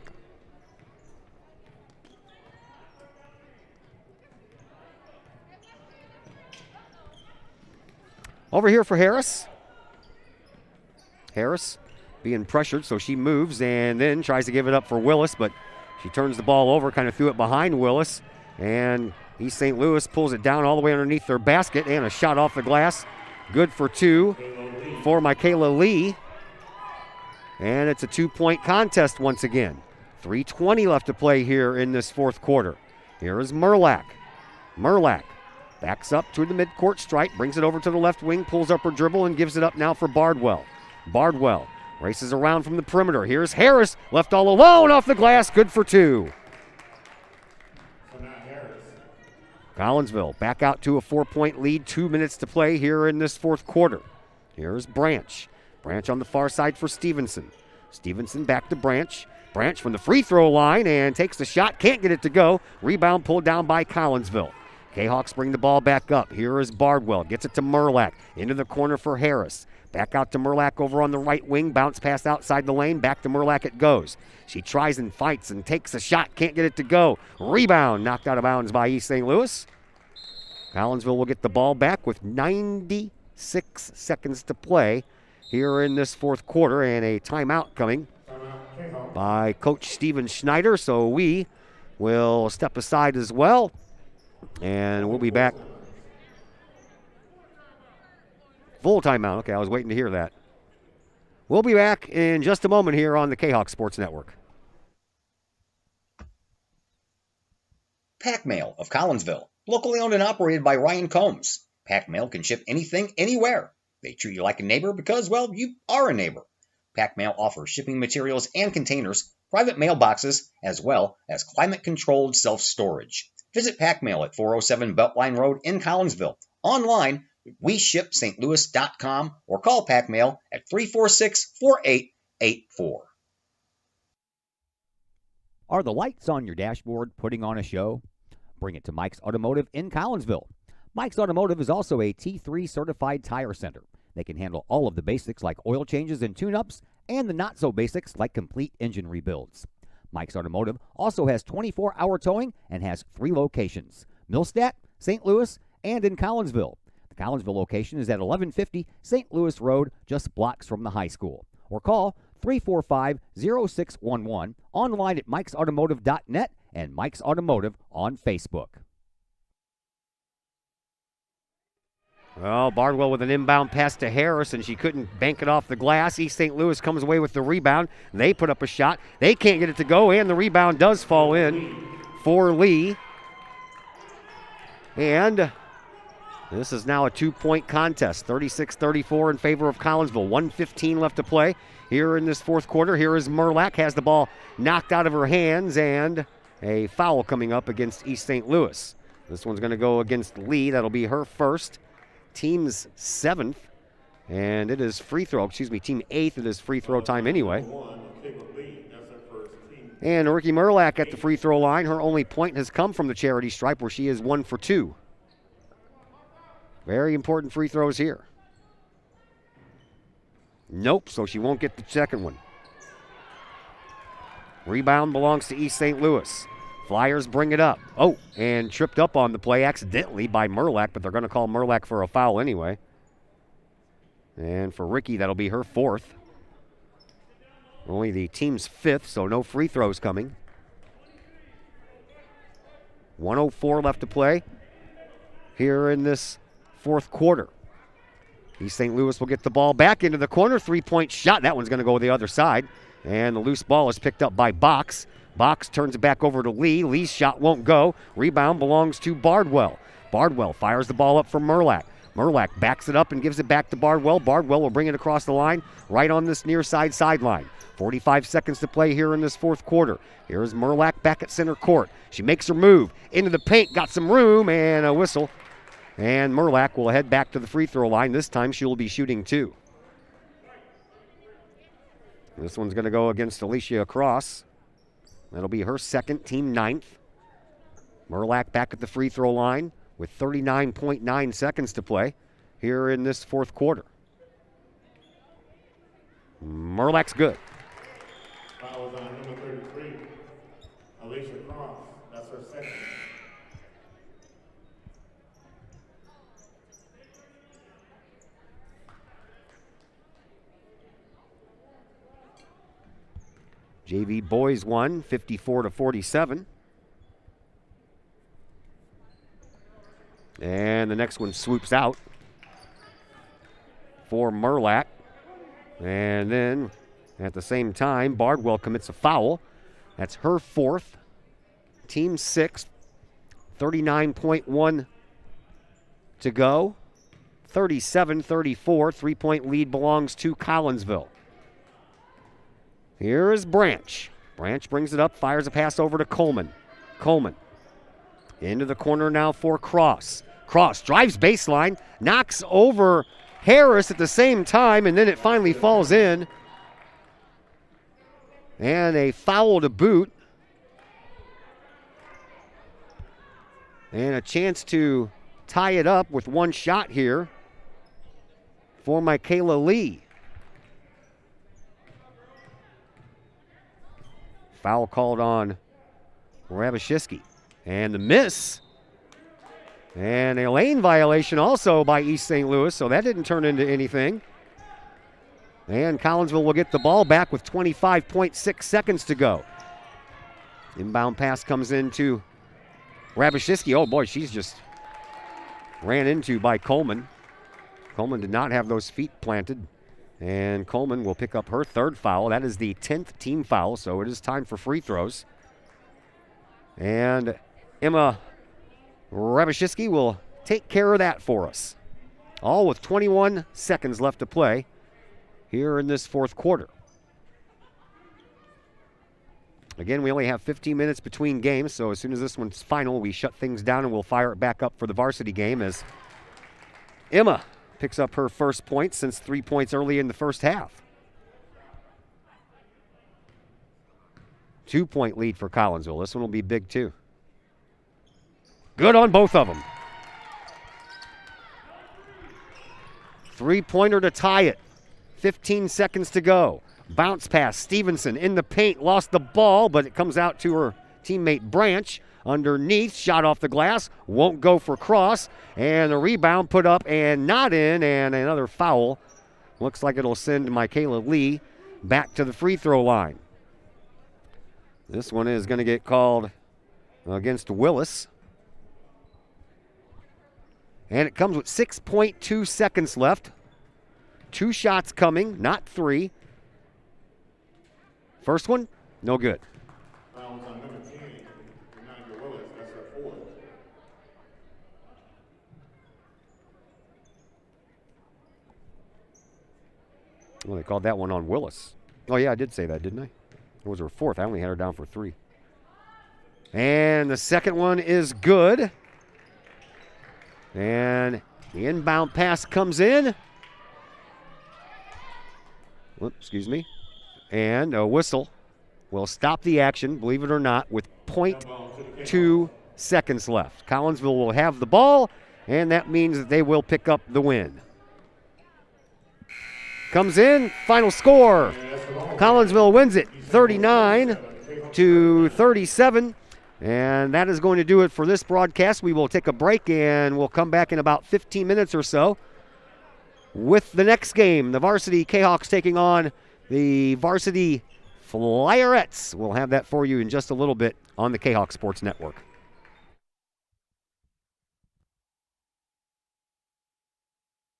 Over here for Harris. Harris being pressured, so she moves and then tries to give it up for Willis, but she turns the ball over, kind of threw it behind Willis, and East St. Louis pulls it down all the way underneath their basket, and a shot off the glass. Good for two for Michaela Lee. And it's a 2-point contest once again. 3:20 left to play here in this fourth quarter. Here is Merlack. Merlack backs up to the midcourt stripe, brings it over to the left wing, pulls up her dribble, and gives it up now for Bardwell. Bardwell races around from the perimeter. Here's Harris, left all alone off the glass. Good for two. Collinsville back out to a 4-point lead. 2 minutes to play here in this fourth quarter. Here's Branch. Branch on the far side for Stevenson. Stevenson back to Branch. Branch from the free throw line and takes the shot. Can't get it to go. Rebound pulled down by Collinsville. Kahawks bring the ball back up. Here is Bardwell. Gets it to Merlack. Into the corner for Harris. Back out to Merlack over on the right wing. Bounce pass outside the lane. Back to Merlack it goes. She tries and fights and takes a shot. Can't get it to go. Rebound knocked out of bounds by East St. Louis. Collinsville will get the ball back with 96 seconds to play here in this fourth quarter, and a timeout coming by Coach Steven Schneider. So we will step aside as well, and we'll be back. Full timeout. Okay, I was waiting to hear that. We'll be back in just a moment here on the Kahok Sports Network. Pack Mail of Collinsville, locally owned and operated by Ryan Combs. Pack Mail can ship anything, anywhere. They treat you like a neighbor because, well, you are a neighbor. Pack Mail offers shipping materials and containers, private mailboxes, as well as climate-controlled self-storage. Visit Pack Mail at 407 Beltline Road in Collinsville. Online, WeShipSt.Louis.com or call Pack Mail at 346-4884. Are the lights on your dashboard putting on a show? Bring it to Mike's Automotive in Collinsville. Mike's Automotive is also a T3 certified tire center. They can handle all of the basics like oil changes and tune-ups, and the not-so-basics like complete engine rebuilds. Mike's Automotive also has 24-hour towing and has 3 locations: Millstadt, St. Louis, and in Collinsville. The Collinsville location is at 1150 St. Louis Road, just blocks from the high school. Or call 345-0611, online at mikesautomotive.net and Mike's Automotive on Facebook. Well, Bardwell with an inbound pass to Harris, and she couldn't bank it off the glass. East St. Louis comes away with the rebound. They put up a shot. They can't get it to go, and the rebound does fall in for Lee. And this is now a 2-point contest, 36-34 in favor of Collinsville. 1:15 left to play here in this fourth quarter. Here is Merlack, has the ball knocked out of her hands, and a foul coming up against East St. Louis. This one's going to go against Lee. That'll be her first. Team's 7th, and it is team 8th. It is free throw time anyway. And Ricky Merlack at the free throw line. Her only point has come from the charity stripe, where she is 1 for 2. Very important free throws here. Nope, so she won't get the second one. Rebound belongs to East St. Louis. Flyers bring it up. Oh, and tripped up on the play accidentally by Merlack, but they're going to call Merlack for a foul anyway. And for Ricky, that'll be her 4th. Only the team's 5th, so no free throws coming. 1:04 left to play here in this fourth quarter. East St. Louis will get the ball back into the corner. 3-point shot. That one's going to go the other side. And the loose ball is picked up by Box. Box turns it back over to Lee. Lee's shot won't go. Rebound belongs to Bardwell. Bardwell fires the ball up for Merlack. Merlack backs it up and gives it back to Bardwell. Bardwell will bring it across the line right on this near side sideline. 45 seconds to play here in this fourth quarter. Here is Merlack back at center court. She makes her move into the paint, got some room, and a whistle. And Merlack will head back to the free throw line. This time she will be shooting 2. This one's going to go against Alicia Cross. That'll be her second, team 9th. Merlack back at the free throw line with 39.9 seconds to play here in this fourth quarter. Merlack's good. Foul was on number 33, Alicia Cross. That's her second. JV boys won 54-47. And the next one swoops out for Merlack. And then at the same time, Bardwell commits a foul. That's her 4th, team 6th. 39.1 to go. 37-34. 3-point lead belongs to Collinsville. Here is Branch. Branch brings it up, fires a pass over to Coleman. Coleman into the corner now for Cross. Cross drives baseline, knocks over Harris at the same time, and then it finally falls in. And a foul to boot. And a chance to tie it up with one shot here for Michaela Lee. Foul called on Rabashevsky. And the miss. And a lane violation also by East St. Louis, so that didn't turn into anything. And Collinsville will get the ball back with 25.6 seconds to go. Inbound pass comes into Rabashevsky. Oh boy, she's just ran into by Coleman. Coleman did not have those feet planted. And Coleman will pick up her third foul. That is the 10th team foul, so it is time for free throws. And Emma Rabashevsky will take care of that for us. All with 21 seconds left to play here in this fourth quarter. Again, we only have 15 minutes between games, so as soon as this one's final, we shut things down and we'll fire it back up for the varsity game as Emma picks up her first point since 3 points early in the first half. 2-point lead for Collinsville. This one will be big too. Good on both of them. 3-pointer to tie it. 15 seconds to go. Bounce pass. Stevenson in the paint. Lost the ball, but it comes out to her teammate Branch. Underneath. Shot off the glass. Won't go for cross. And a rebound put up and not in. And another foul. Looks like it'll send Michaela Lee back to the free throw line. This one is going to get called against Willis. And it comes with 6.2 seconds left. 2 shots coming, not 3. First one, no good. Fouls on number 10, Nigel Willis. That's her fourth. Well, they called that one on Willis. Oh, yeah, I did say that, didn't I? It was her fourth. I only had her down for 3. And the second one is good. And the inbound pass comes in. Whoops, excuse me. And a whistle will stop the action, believe it or not, with 0.2 seconds left. Collinsville will have the ball, and that means that they will pick up the win. Comes in, final score. Collinsville wins it 39-37. And that is going to do it for this broadcast. We will take a break and we'll come back in about 15 minutes or so with the next game. The varsity Kahawks taking on the varsity Flyerettes. We'll have that for you in just a little bit on the Kahawk Sports Network.